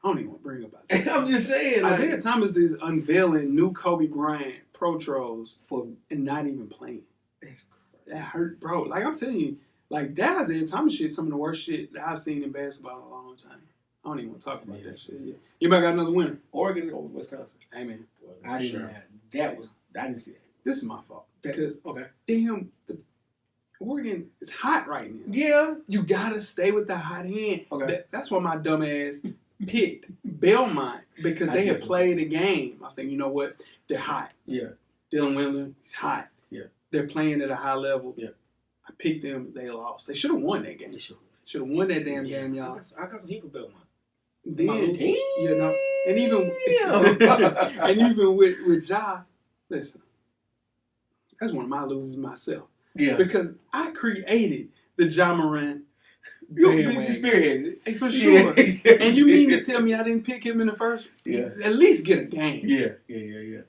I don't even want to bring up Isaiah. I'm just saying. Like, Isaiah Thomas is unveiling new Kobe Bryant pro trolls and not even playing. That's That hurt, bro. Like, I'm telling you, like, that Isaiah Thomas shit is some of the worst shit that I've seen in basketball in a long time. I don't even want to talk about that shit. Yeah. Anybody got another winner? Oregon over Wisconsin. Hey, man. I didn't. I didn't see that. This is my fault. Because, Okay. damn, Oregon is hot right now. Yeah. You got to stay with the hot hand. Okay. That's why my dumb ass picked Belmont because they had played a game. I think, you know what? They're hot. Yeah. Dylan Windler, he's hot. Yeah. They're playing at a high level. Yeah. I picked them. They lost. They should have won that game. Should have won that damn game, y'all. I got some heat for Belmont. Then, Damn. and even with Ja, listen, that's one of my losers myself. Yeah. Because I created the Ja Morant You bandwagon. spearheaded it. Hey, for sure. Yeah. And you mean to tell me I didn't pick him in the first? Yeah. At least get a game. Yeah.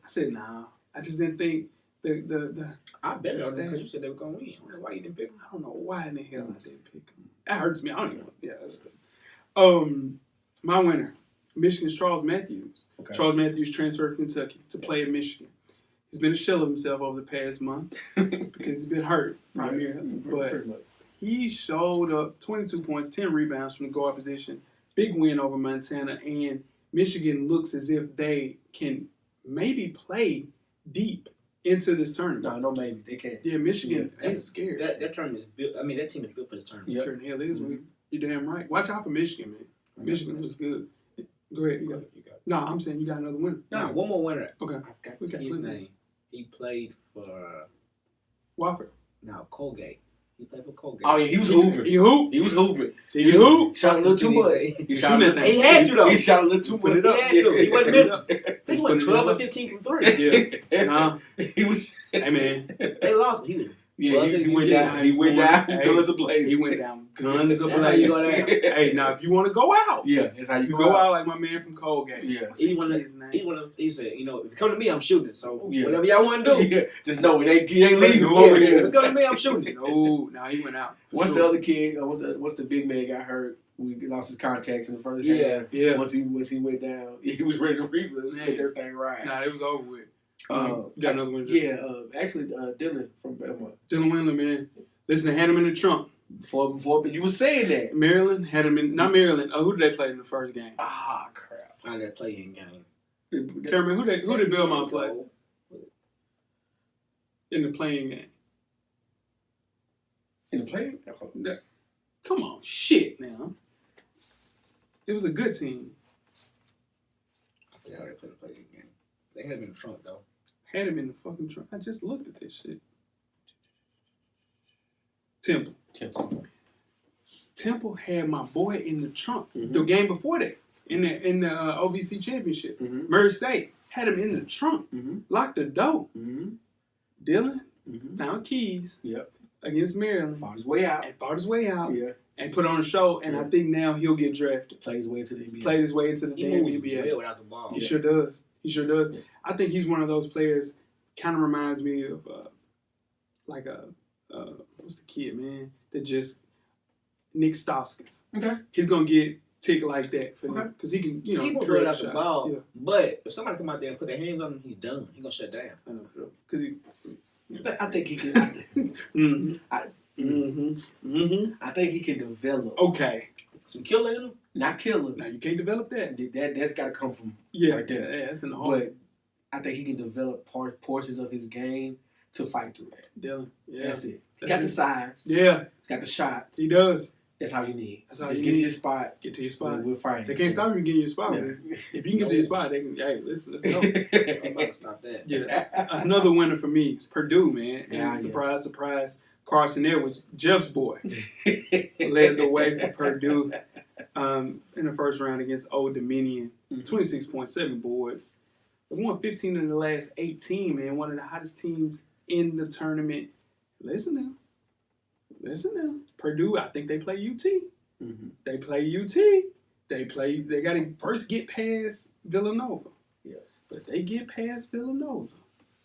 I said, nah. I just didn't think the I bet on them because you said they were going to win. I don't know why you didn't pick them. I don't know why in the hell I didn't pick him. That hurts me. I don't even. Yeah, that's the. My winner, Michigan's Charles Matthews. Okay. Charles Matthews transferred from Kentucky to play at Michigan. He's been a shell of himself over the past month because he's been hurt primarily. But Pretty much. he showed up 22 points, 10 rebounds from the guard position. Big win over Montana, and Michigan looks as if they can maybe play deep into this tournament. No, maybe they can't. Yeah, Michigan. Yeah. That's scary. That tournament is built. I mean, that team is built for this tournament. Yep. Sure in hell is. You're damn right. Watch out for Michigan, man. Michigan looks good. Go ahead. You got it. No, I'm saying you got another winner. No, one more winner. Okay. I forgot to say his name. He played for Wofford. Colgate. He played for Colgate. Oh yeah, he was hooping. He hoop. He was hooping. He hoop. Shot a little too much. He shot a little. He had to though. He shot a little too Put much. it up. He had to. He wasn't missing. I think he Put went it 12 up. or 15 from 3. Yeah. Nah. He was. Hey man. They lost. He was. Yeah, he went down. He went down. Hey, Guns ablaze. He went down. Guns ablaze. That's how you go down. Hey, now if you want to go out, Yeah, that's how you go out like my man from Colgate. Yeah. He said, you know, if you come to me, I'm shooting. So Yeah. whatever y'all want to do. Yeah, just know it ain't leaving Yeah. over If here. you come to me, I'm shooting. No, he went out. For What's sure. the other kid? What's the big man got hurt? We lost his contacts in the first half. Yeah. Once he went down, he was ready to rebuild, get everything right. Nah, it was over with. You got another one? Yeah, actually, Dylan from Belmont. Dylan Windler, man. Listen, they had him in the trunk. Before, you were saying that. Maryland had him in. Not Maryland. Who did they play in the first game? Ah, crap. I got playing game. Cameron, who did Belmont play in the playing game? In the play? Come on, shit now. It was a good team. I forgot how they played the playing game. They had him in the trunk though. Had him in the fucking trunk. I just looked at this shit. Temple had my boy in the trunk. Mm-hmm. The game before that, in the OVC championship, Mm-hmm. Murray State had him in the trunk. Mm-hmm. Locked the door. Mm-hmm. Dylan Mm-hmm. found keys. Yep. Against Maryland. Fought his way out. And fought his way out. Yeah. And put on a show. And I think now he'll get drafted. Played his way into the NBA. Played his way into the He damn moves NBA. well without the ball. He sure does. Yeah. I think he's one of those players. Kind of reminds me of what's the kid, man, that just Nick Stauskas. Okay. He's gonna get tick like that for Okay. them because he can, you know, He will create put a out the shot. ball, Yeah, but if somebody come out there and put their hands on him, he's done. He's gonna shut down. I know, because he. I think he can. Mm-hmm. I think he can develop. Okay. Some killer in him. Not kill Now him. you can't develop that. That's got to come from Yeah, right there. Yeah, that's in the heart. But I think he can develop portions of his game to fight through that. Dylan. Yeah. That's it. He That's got it. the size. Yeah, He's got the shot. he does. That's all you need. That's all Just you get need. to your spot. Get to your spot. We're fighting. They can't stop you from getting your spot. Yeah. If you can get to your spot, they can. Hey, let's go. I'm about to stop that. Yeah. Another winner for me is Purdue, man. And Yeah, surprise, surprise, Carson Edwards, Jeff's boy, led the way for Purdue in the first round against Old Dominion. 26.7 boards. They won 15 in the last 18, man. One of the hottest teams in the tournament. Listen now. Purdue, I think they play UT. Mm-hmm. They play UT. They got to first get past Villanova. Yeah. But if they get past Villanova,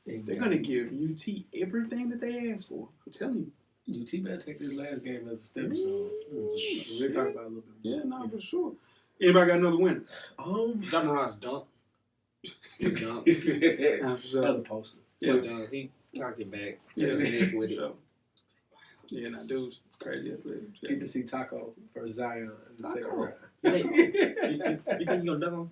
they're going to give UT everything that they asked for. I'm telling you. UT better take this last game as a stepping stone. We'll talk about it a little bit more. Yeah, no, for sure. Anybody got another winner? John Morant's dunk. His dunk. For sure. That's a poster. Yeah. He knocked it back. Yeah, Took his neck with for it. sure. Yeah, nah, dude's crazy athletic. Get to see Taco versus Zion in the second Taco. round. You think you gonna dunk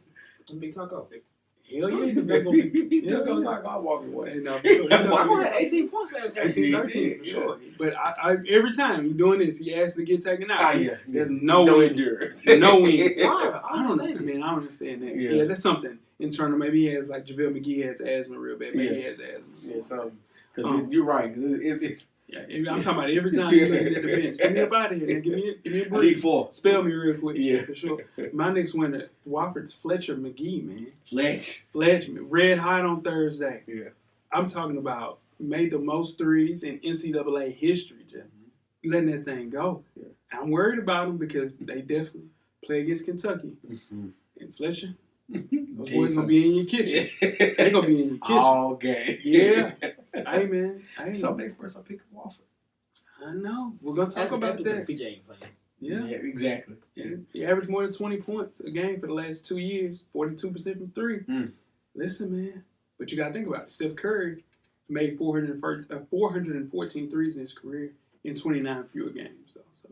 on Big Taco? Hell yeah, he's the If big he took on Taco, I'm walking away. Hey, no, for sure. Why had 18 points last game? 18, 13, for sure. But I every time he's doing this, he asks to get taken out. Ah, yeah. There's no endurance. No win. Why? I don't know, man. I don't understand that. Yeah. Yeah, that's something internal. Maybe he has, like JaVale McGee has asthma real bad. Maybe he has asthma. Yeah, something. Because you're right. Cause it's Yeah, I'm talking about every time he's looking at the bench. Get me up out of here, man. Give me a I need break. 4. Spell me real quick. Yeah. For sure. My next winner, Wofford's Fletcher McGee, man. Fletch. Red hot on Thursday. Yeah. I'm talking about made the most threes in NCAA history, Jeff. Letting that thing go. Yeah. I'm worried about him because they definitely play against Kentucky. Mm-hmm. And Fletcher, those boys gonna be in your kitchen. They're gonna be in your kitchen. All game. Yeah. Hey, man. Hey. Some experts are picking Wofford. I know. We're gonna talk about because that. PJ ain't playing. Yeah. Exactly. Yeah. He averaged more than 20 points a game for the last 2 years, 42% from three. Mm. Listen, man. But you got to think about it. Steph Curry made 414 threes in his career in 29 fewer games, though. So,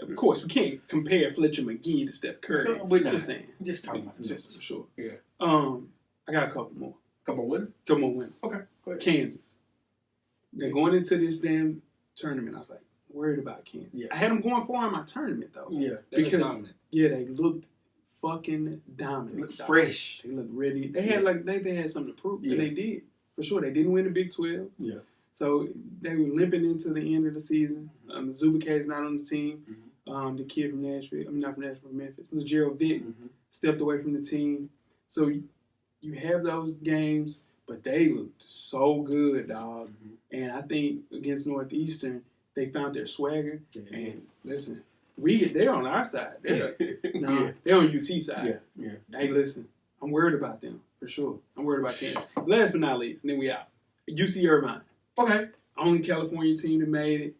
of course, we can't compare Fletcher McGee to Steph Curry. No, we're not. Just saying. Just talking about Just for sure. Yeah. I got a couple more. Couple win. Couple more women. Okay. Go ahead. Kansas. They're going into this damn tournament. I was like, worried about Kansas. Yeah. I had them going far in my tournament, though. Yeah. They Because- look dominant. Yeah, they looked fucking dominant. Look dog. fresh. They looked ready. They had they had something to prove, Yeah. and they did for sure. They didn't win the Big 12, Yeah. so they were limping into the end of the season. Zubike is not on the team. The kid from Nashville, not from Nashville, from Memphis. Gerald Vick stepped away from the team. So you have those games, but they looked so good, dog. And I think against Northeastern, they found their swagger. And listen, they're on our side. They're they're on UT side. Yeah. Hey, listen, I'm worried about them for sure. I'm worried about Kansas. Last but not least, and then we out. UC Irvine, Okay. only California team that made it.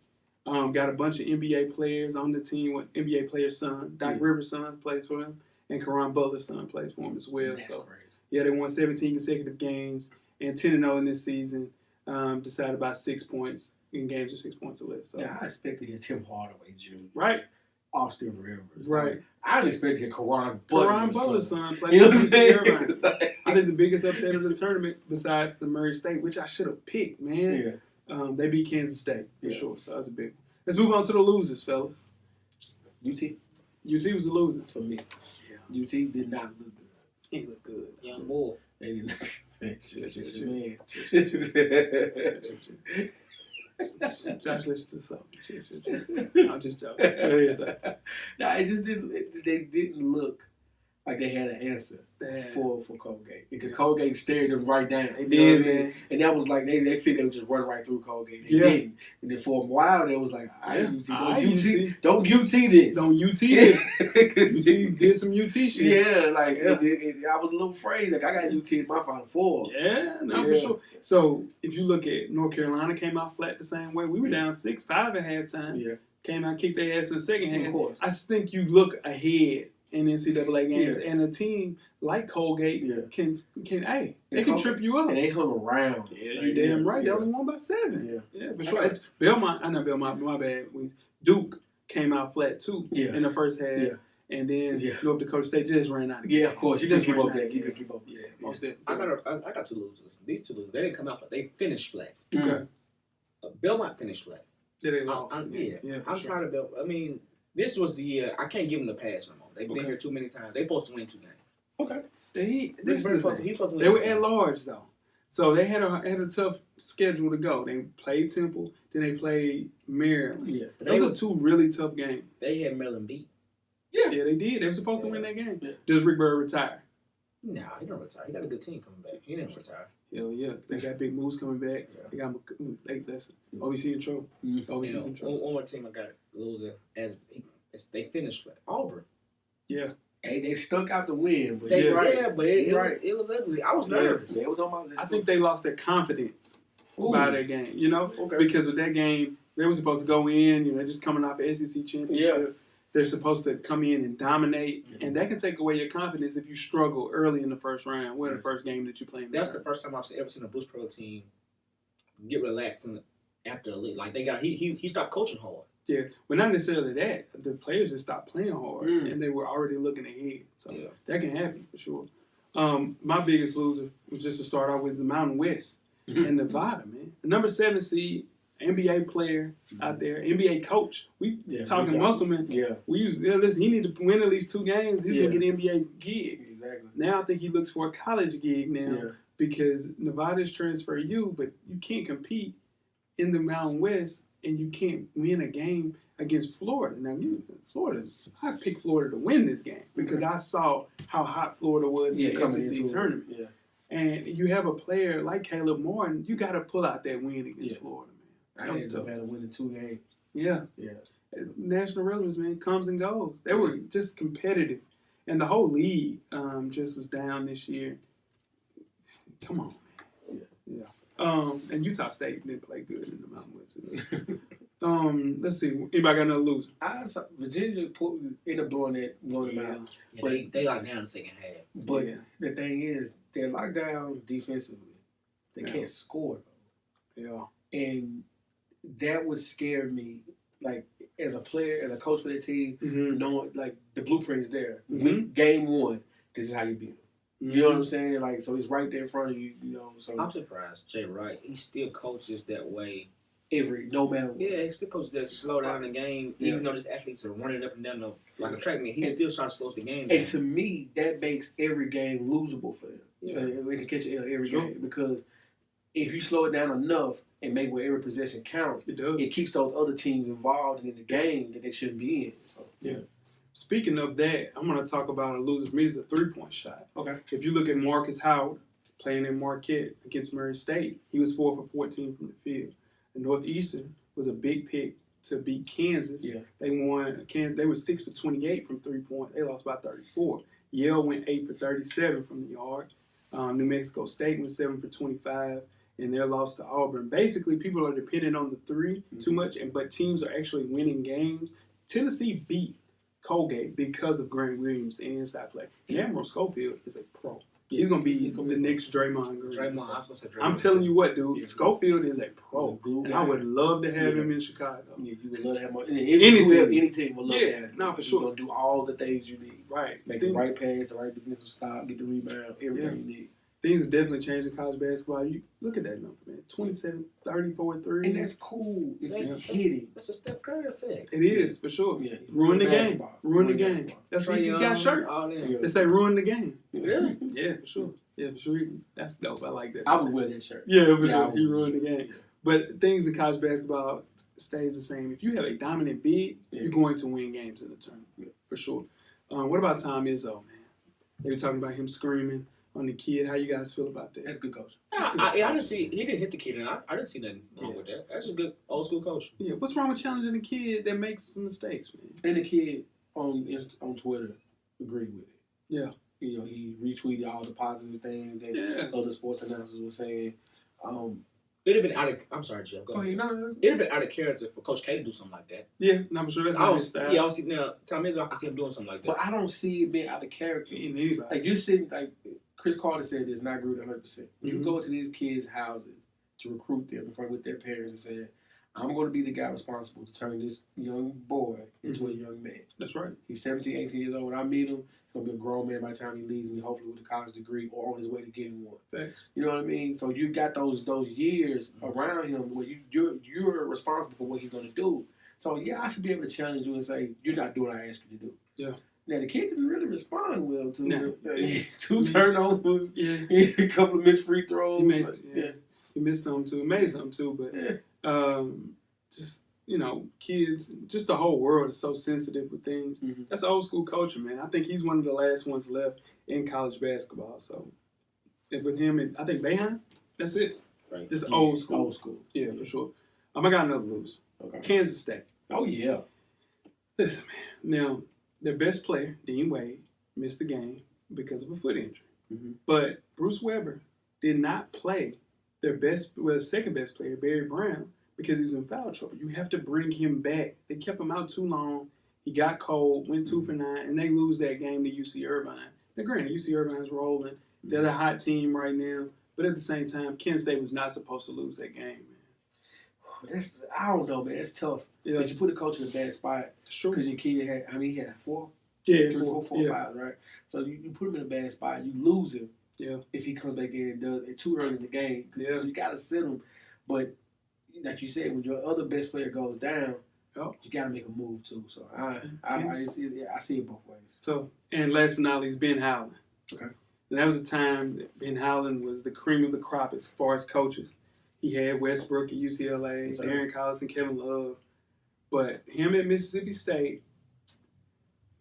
Got a bunch of NBA players on the team. With NBA player's son, Doc Rivers' son, plays for him, and Karan Butler's son plays for him as well. That's So crazy. yeah, they won 17 consecutive games and 10-0 in this season. Decided by 6 points in games with 6 points or less. So Yeah, I expect to hear Tim Hardaway Jr. right, Austin Rivers. right. I didn't expect to hear Karan Karan Butler's Butler's son. son plays You know for what I'm UC saying? Irvine. I think the biggest upset of the tournament, besides the Murray State, which I should have picked, man. Yeah. They beat Kansas State for Yeah. sure. So that was a big one. Let's move on to the losers, fellas. UT UT was a loser. for me. Yeah. UT did not look good. He looked good. Young bull. They did not. Josh, listen to something. I'm just joking. Go ahead, though. Nah, it just didn't. They didn't look like they had an answer Yeah. for Colgate because Colgate stared them right down. They You know did, what I mean? man. And that was like they figured they would just run right through Colgate. They Yeah. didn't. And then for a while they was like, "I UT, Don't don't UT this, Don't UT this. 'Cause UT did some UT shit. yeah, like Yeah. I was a little afraid. Like I got UT in my Final Four. Yeah, no, for Yeah. sure. So if you look at North Carolina, came out flat the same way. We were down 6-5 at halftime. Yeah, came out, kicked their ass in the second half. Of course. I just think you look ahead in NCAA games, Yeah. and a team like Colgate Yeah. can they can trip you up. And they hung around. Yeah, you damn right. They Yeah. only won by 7. Yeah. Yeah, for sure. Belmont, my bad. Duke came out flat too Yeah. in the first half, Yeah. and then Yeah. North Dakota State just ran out. Yeah, of course. You just can keep ran up out. that. You can keep up. Yeah, Yeah. most definitely. I got 2 losers. These 2 losers, they didn't come out flat. They finished flat. Okay. Belmont finished flat. Yeah, they lost. I'm for sure. tired of Belmont. I mean, this was the year. I can't give them the pass no more. They've been Okay. here too many times. They supposed to win 2 games. Okay. He's He's supposed to win. They were this game. at large though, so they had a tough schedule to go. They played Temple, then they played Maryland. Yeah. Those are 2 really tough games. They had Maryland beat. Yeah, they did. They were supposed to win that game. Yeah. Does Rick Bird retire? Nah, he don't retire. He got a good team coming back. He didn't retire. Hell yeah, they got big moves coming back. Yeah. They got listen, OVC in trouble. OVC's in trouble. One more team I got loser as they finished flat. Auburn. Yeah, Hey, they stuck out the win, but They, Yeah. but it Right. was ugly. I was Yeah. nervous. it was on my list. I think they lost their confidence by that game. You know, Okay. because with that game, they were supposed to go in. You know, just coming off the SEC championship. They're supposed to come in and dominate, and that can take away your confidence if you struggle early in the first round. What the first game that you play in? That's the first time I've ever seen a Bruce Pearl team get relaxed after a league. Like he stopped coaching hard. Yeah, but not necessarily that. The players just stopped playing hard, and they were already looking ahead. So Yeah. that can happen for sure. My biggest loser was just to start off with the Mountain West and Nevada, man. The number 7 seed, NBA player out there, NBA coach. We talking Musselman. Yeah. Listen, he need to win at least 2 games. He's gonna get an NBA gig. Exactly. Now I think he looks for a college gig now Yeah. because Nevada's transfer you, but you can't compete in the Mountain West and you can't win a game against Florida. Now, I picked Florida to win this game because I saw how hot Florida was in the coming SEC into tournament. Yeah. And you have a player like Caleb Martin, you got to pull out that win against Florida, man. I That was had tough. Nevada winning 2 games. Yeah. Yeah. National relevance, man, comes and goes. They were just competitive. And the whole league just was down this year. Come on, man. Yeah. And Utah State didn't play good in the Mountain West. Let's see. Anybody got another loser? I saw Virginia ended up blowing them out. Yeah, they locked down the second half. But the thing is, they're locked down defensively. They Yeah. can't score. Yeah. And that would scare me. Like, as a player, as a coach for that team, knowing, like, the blueprint is there. Game 1, this is how you beat them. You know what I'm saying? Like, so it's right there in front of you, you know. So I'm surprised. Jay Wright, he still coaches that way. no matter what. Yeah, he still coaches that slow down the game, even though these athletes are running up and down like a track meet. He still trying to slow the game down. And to me, that makes every game losable for them. Yeah. They can catch an L every game because if you slow it down enough and make where every possession counts, it keeps those other teams involved in the game that they shouldn't be in. So Speaking of that, I'm going to talk about a loser for me is a 3-point shot. Okay. If you look at Marcus Howard playing in Marquette against Murray State, he was 4 for 14 from the field. And Northeastern was a big pick to beat Kansas. Yeah. They won. They were 6 for 28 from 3-point. They lost by 34. Yale went 8 for 37 from the yard. New Mexico State went 7 for 25. And their loss to Auburn. Basically, people are dependent on the 3 too much, but teams are actually winning games. Tennessee beat Colgate because of Grant Williams and inside play. And Admiral Schofield is a pro. He's gonna be the next Draymond Green. I was gonna say Draymond. I'm telling you what, dude. Yeah. Schofield is a pro, glue and guy. I would love to have him in Chicago. Yeah, you would love to have more. Any Any team. team would love to have him. no, for He's sure. gonna do all the things you need. Right. Make the right pass, the right defensive stop, get the rebound, everything you need. Things are definitely changing college basketball. You look at that number, man. 27, 34, 3. And that's cool if you hit it. That's a Steph Curry effect. It is, for sure. Yeah. Ruin the game. Basketball. Ruin the game. basketball. That's why Trae you got Young, shirts. all them. Yeah. They say ruin the game. Really? Yeah, for sure. Yeah, for sure. That's dope. I like that. I would wear that shirt. Yeah, for Yeah, I sure. would. He ruined the game. But things in college basketball stays the same. If you have a dominant big, you're going to win games in the tournament, for sure. What about Tom Izzo, man? They were talking about him screaming on the kid. How you guys feel about that? That's good coach. I didn't see. He didn't hit the kid, and I didn't see nothing wrong with that. That's a good old school coach. Yeah, what's wrong with challenging a kid that makes some mistakes, man? And the kid on Twitter agreed with it. Yeah. You know, he retweeted all the positive things that other sports announcers were saying. It'd have been out of. I'm sorry, Jeff. Go Oh, ahead. you know, It'd have been out of character for Coach K to do something like that. Yeah, no, for sure. That's not his style. Yeah, I don't see now. Tom Izzo, I can see him doing something like that. but I don't see it being out of character. In anybody. Like you're sitting, like Chris Carter said, it's not grew 100%. You Mhm. go to these kids' houses to recruit them in front with their parents and say, "I'm going to be the guy responsible to turn this young boy into a young man." That's right. He's 17, 18 years old. When I meet him, he's going to be a grown man by the time he leaves me, hopefully with a college degree or on his way to getting one. Thanks. You know what I mean? So you got those years around him where you're responsible for what he's going to do. So yeah, I should be able to challenge you and say, "You're not doing what I asked you to do." Yeah. Now the kid didn't really respond well to No. it. 2 turnovers, Yeah. a couple of missed free throws. He made, yeah. He missed some too. Made some too, but Yeah. just kids, just the whole world is so sensitive with things. Mhm. That's old school coaching, man. I think he's one of the last ones left in college basketball. So, and with him and I think Boeheim, that's it. Right. Just Yeah. old school. Old school. Yeah, for sure. I got another loser. Okay. Kansas State. Oh yeah. Listen, man. Now, their best player, Dean Wade, missed the game because of a foot injury. Mhm. But Bruce Weber did not play their second best player, Barry Brown, because he was in foul trouble. You have to bring him back. They kept him out too long. He got cold, went 2 for 9, and they lose that game to UC Irvine. Now, granted, UC Irvine's rolling. They're the hot team right now. But at the same time, Kansas State was not supposed to lose that game, man. I don't know, man. It's tough. Yeah, Because you put a coach in a bad spot. it's true. Because your kid he had 4, Yeah, 3, 4, 4, 5, right? So you put him in a bad spot. You lose him. Yeah. If he comes back in and does it too early in the game. Yeah. So you got to sit him. But like you said, when your other best player goes down, Yep. you got to make a move too. So I see it both ways. So, and last but not least, Ben Howland. Okay. And that was a time that Ben Howland was the cream of the crop as far as coaches. He had Westbrook at UCLA, Yes, sir. Darren Collison, Kevin Love. But him at Mississippi State,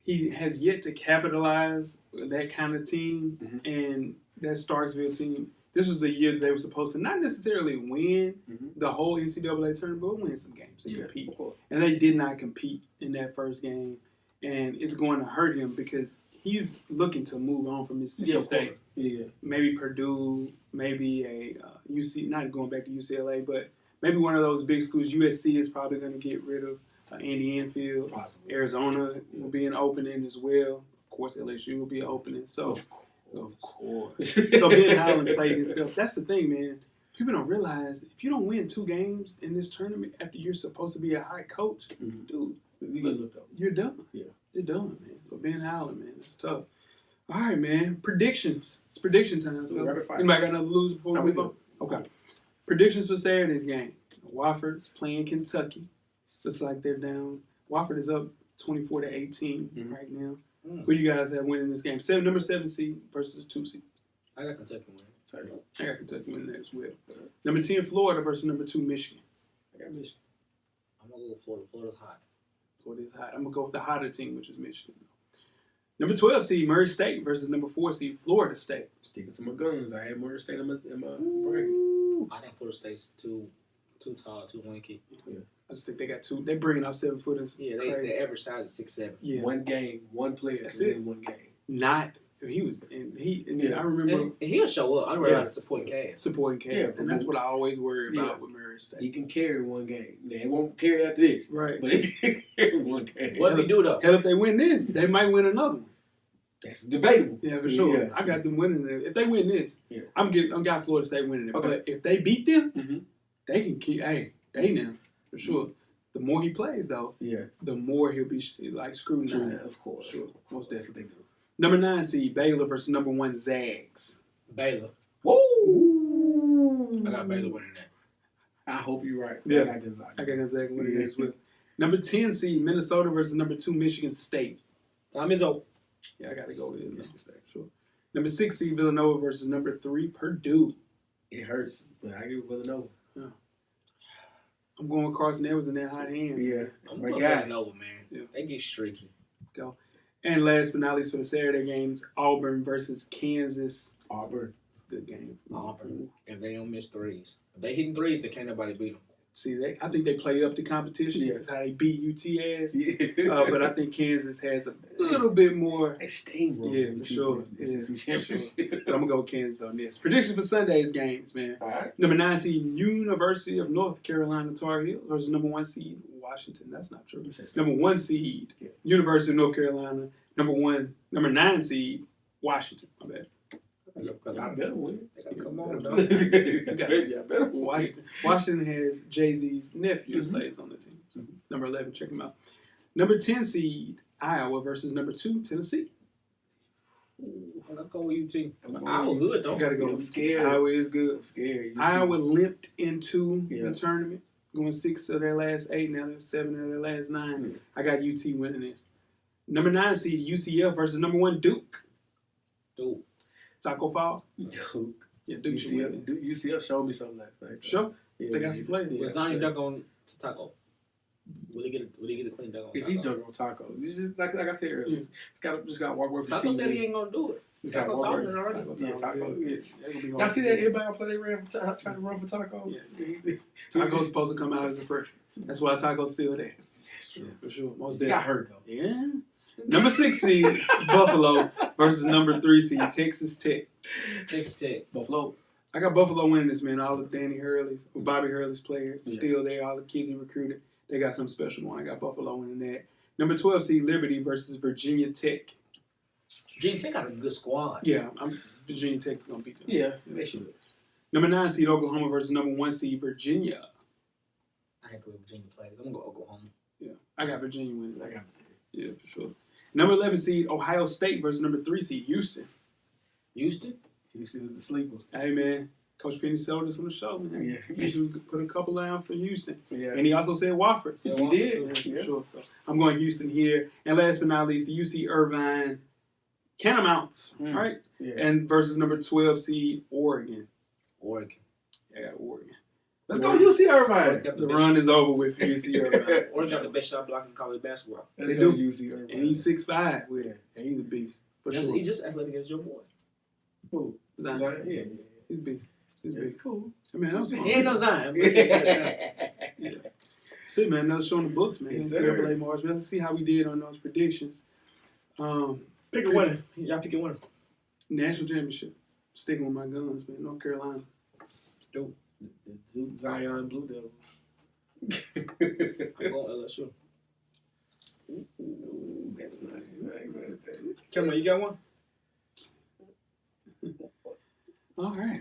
he has yet to capitalize that kind of team. Mhm. And that Starksville team, this was the year they were supposed to not necessarily win Mhm. the whole NCAA tournament, but win some games and Yeah, compete. of course. And they did not compete in that first game. And it's going to hurt him because he's looking to move on from Mississippi Yeah, of State. course. Yeah. Maybe Purdue, maybe a UC, not going back to UCLA, but maybe one of those big schools. USC is probably going to get rid of Andy Enfield. Possibly. Arizona will be an opening as well. Of course, LSU will be an opening. So, of course. So Ben Howland played himself. That's the thing, man. People don't realize if you don't win 2 games in this tournament after you're supposed to be a high coach, Mhm. dude, You get looked up. you're done. Yeah. You're done, man. So Ben Howland, man, it's tough. All right, man. Predictions. It's prediction time. do rapid fire. Anybody got another loser before No, we we move on? Okay. Predictions for Saturday's game. Wofford's playing Kentucky. Looks like they're down. Wofford is up 24-18 Mhm. right now. Mm. Who do you guys have winning this game? Number 7 seed versus a 2 seed. I got Kentucky winning. Sorry. I got Kentucky winning that as well. Number 10 Florida versus number 2 Michigan. I got Michigan. I'm gonna go with Florida. Florida's hot. Florida's hot. I'm gonna go with the hotter team, which is Michigan. Number 12 seed Murray State versus number 4 seed Florida State. Sticking to my guns. I had Murray State in my bracket. I think Florida State's too tall, too lanky. I just think they got 2. They're bringing out 7-footers. Yeah, the average size is 6'7". Yeah. One game, one player. That's can it. win one game. Not. He was. And Yeah. I remember And he'll show up. I'm ready to support cast. supporting cast, Yeah, and that's what I always worry about Yeah. with Murray State. He can carry one game. They won't carry after this, Right. but he can carry one game. What if he do though? Hell, if they win this, they might win another one. That's debatable. Yeah, for sure. Yeah. I got them winning it. If they win this, Yeah. I'm got Florida State winning it. Okay. But if they beat them, Mhm. they can keep. Hey, they now for sure. The more he plays, though, Yeah, the more he'll be scrutinized. of course. Sure. Most That's definitely. what they do. Number 9 seed Baylor versus number 1 Zags. Baylor. Woo! I got Baylor winning that. I hope you're right. Yeah. I got Gonzaga. I got Gonzaga winning Yeah. as well. Number 10 seed Minnesota versus number 2 Michigan State. Time is over. Yeah, I got to go with Michigan State. Sure. Number 6 seed Villanova versus number 3 Purdue. It hurts, but I give it Villanova. I'm going Carson Edwards in that hot hand. Yeah, I'm my going guy. Villanova, man. Yeah. They get streaky. And last but not least for the Saturday games, Auburn versus Kansas. Auburn. It's a good game. Auburn. If they don't miss threes. If they hitting threes, then can't nobody beat them. See, I think they play up the competition. Yeah. That's how they beat UT ass. Yeah. But I think Kansas has a little bit more. They steamrolled Yeah, UT for sure. the SEC For championship. But I'm gonna go with Kansas on this. Prediction for Sunday's games, man. All right. Number 9 seed University of North Carolina Tar Heels versus number 1 seed Washington. That's not true. Number 1 seed University of North Carolina. Number 9 seed Washington. My bad. Y'all better win. Come on, dog. Y'all better win. Washington has Jay-Z's nephew plays on the team. Number 11, check him out. Number 10 seed Iowa versus number 2 Tennessee. Let's go with UT. Iowa good, though. You gotta go. I'm scared. Iowa is good. I'm scared. Iowa limped into Yeah. the tournament, going 6 of their last 8. Now they're 7 of their last 9. I got UT winning this. Number 9 seed UCF versus number 1 Duke. Duke. Taco Fall. Duke. Yeah, Duke should win this. UCF showed me something last night. Sure. Yeah, They got some players. Was Zion dunk on Taco? Will he get a clean dunk on If Taco? he dunk on Taco, this is like I said earlier. Just gotta walk away from Taco the said TV. he ain't gonna do it. Just gotta Taco walk talking away. already. Yeah, Taco. It's. They're gonna be Y'all hard see to that beat. everybody play they ran for trying to run for Taco? Yeah. Taco's supposed to come out as a freshman. That's why Taco's still there. That's true. Yeah, for sure. Most He got definitely. hurt though. Yeah. Number 6 seed Buffalo versus number 3 seed Texas Tech. Texas Tech. Buffalo. I got Buffalo winning this, man. All of Bobby Hurley's players Yeah. still there. All the kids he recruited, they got something special going. I got Buffalo winning that. Number 12 seed Liberty versus Virginia Tech. Virginia Tech got a good squad. Yeah, Virginia Tech's gonna beat them. Yeah, they should. Number 9 seed Oklahoma versus number 1 seed Virginia. I hate the way Virginia plays. I'm gonna go Oklahoma. Yeah, I got Virginia winning. I got. Yeah, for sure. Number 11 seed Ohio State versus number 3 seed Houston. Houston. Houston is the sleeper. Hey man, Coach Penny sold us on the show, man. Yeah. Houston put a couple down for Houston, Yeah. and he also said Wofford. So Yeah, He did. for Yeah. sure. So I'm going Houston here, and last but not least, the UC Irvine Catamounts, right? Yeah. And versus number 12 seed Oregon. Oregon. I got Oregon. Let's go UC Irvine. Oregon got The the run is over with for UC Irvine. Oregon got the best shot block in college basketball. Let's They go do. UC Irvine. And he's 6'5" with it. And he's a beast. For sure. He just athletic as your boy. Who? Zion. Zion? Yeah. He's a beast. He's a It's beast. cool. I mean, that was fun. He ain't no Zion. But Yeah. That's it, man. Another show in the books, man. Yes, sir. NCAA March. Let's see how we did on those predictions. Pick a winner. Y'all pick a winner. National championship. Sticking with my guns, man. North Carolina. The Duke Zion Blue Devil. I'm going LSU. Ooh, that's nice. Cameron, you got one? All right.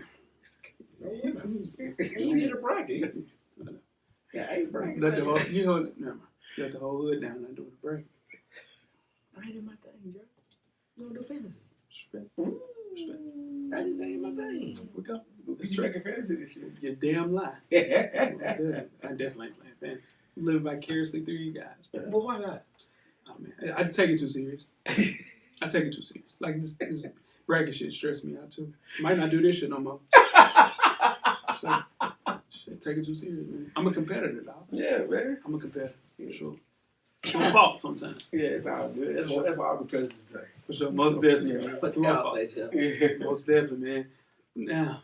Easy to bracket. Yeah, 8 brackets. Let the whole, you hold it. Never mind. Let the whole hood down and do the break. I ain't in my thing, Joe. You don't do fantasy. Respect. That just ain't my thing. Here we go. You making fantasy this year? You're damn lie. I definitely ain't playing fantasy. I'm living vicariously through you guys. But why not? Oh, man. I just take it too serious. I take it too serious. Like, this bracket shit stressed me out, too. Might not do this shit no more. So, shit, take it too serious, man. I'm a competitor, dog. Yeah, man. I'm a competitor, for sure. It's my fault sometimes. Yeah, it's all good. That's what all competitors say. For sure. Most definitely, man. What It's the my guy fault. say, Joe? Yeah. Most definitely, man. Now,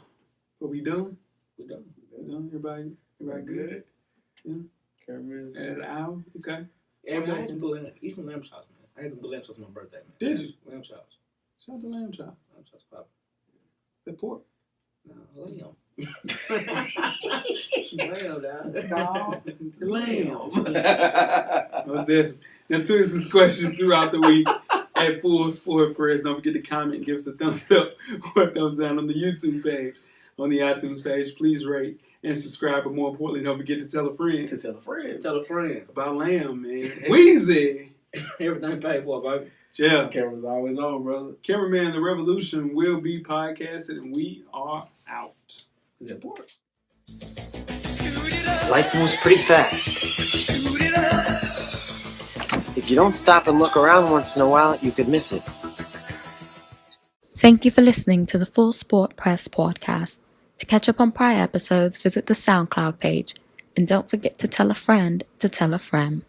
what we doing? We done. We done? Everybody good? Yeah. Cameron. At an hour? Okay. And I had some good eat some lamb chops, man. I had some good lamb chops on my birthday, man. Did you? Lamb chops. Shout out to Lamb Chop. Lamb chops pop. The pork. No, lamb. Lamb, dog. The lamb. Most definitely. Now, tweet us with questions throughout the week at Full Sport Press. Don't forget to comment and give us a thumbs up or a thumbs down on the YouTube page. On the iTunes page, please rate and subscribe. But more importantly, don't forget to tell a friend To tell a friend. Tell a friend. about Lamb, man. Weezy. Everything paid for, baby. Yeah. Camera's always on, brother. Cameraman, the revolution will be podcasted, and we are out. Is that pork? Life moves pretty fast. If you don't stop and look around once in a while, you could miss it. Thank you for listening to the Full Sport Press podcast. To catch up on prior episodes, visit the SoundCloud page. And don't forget to tell a friend to tell a friend.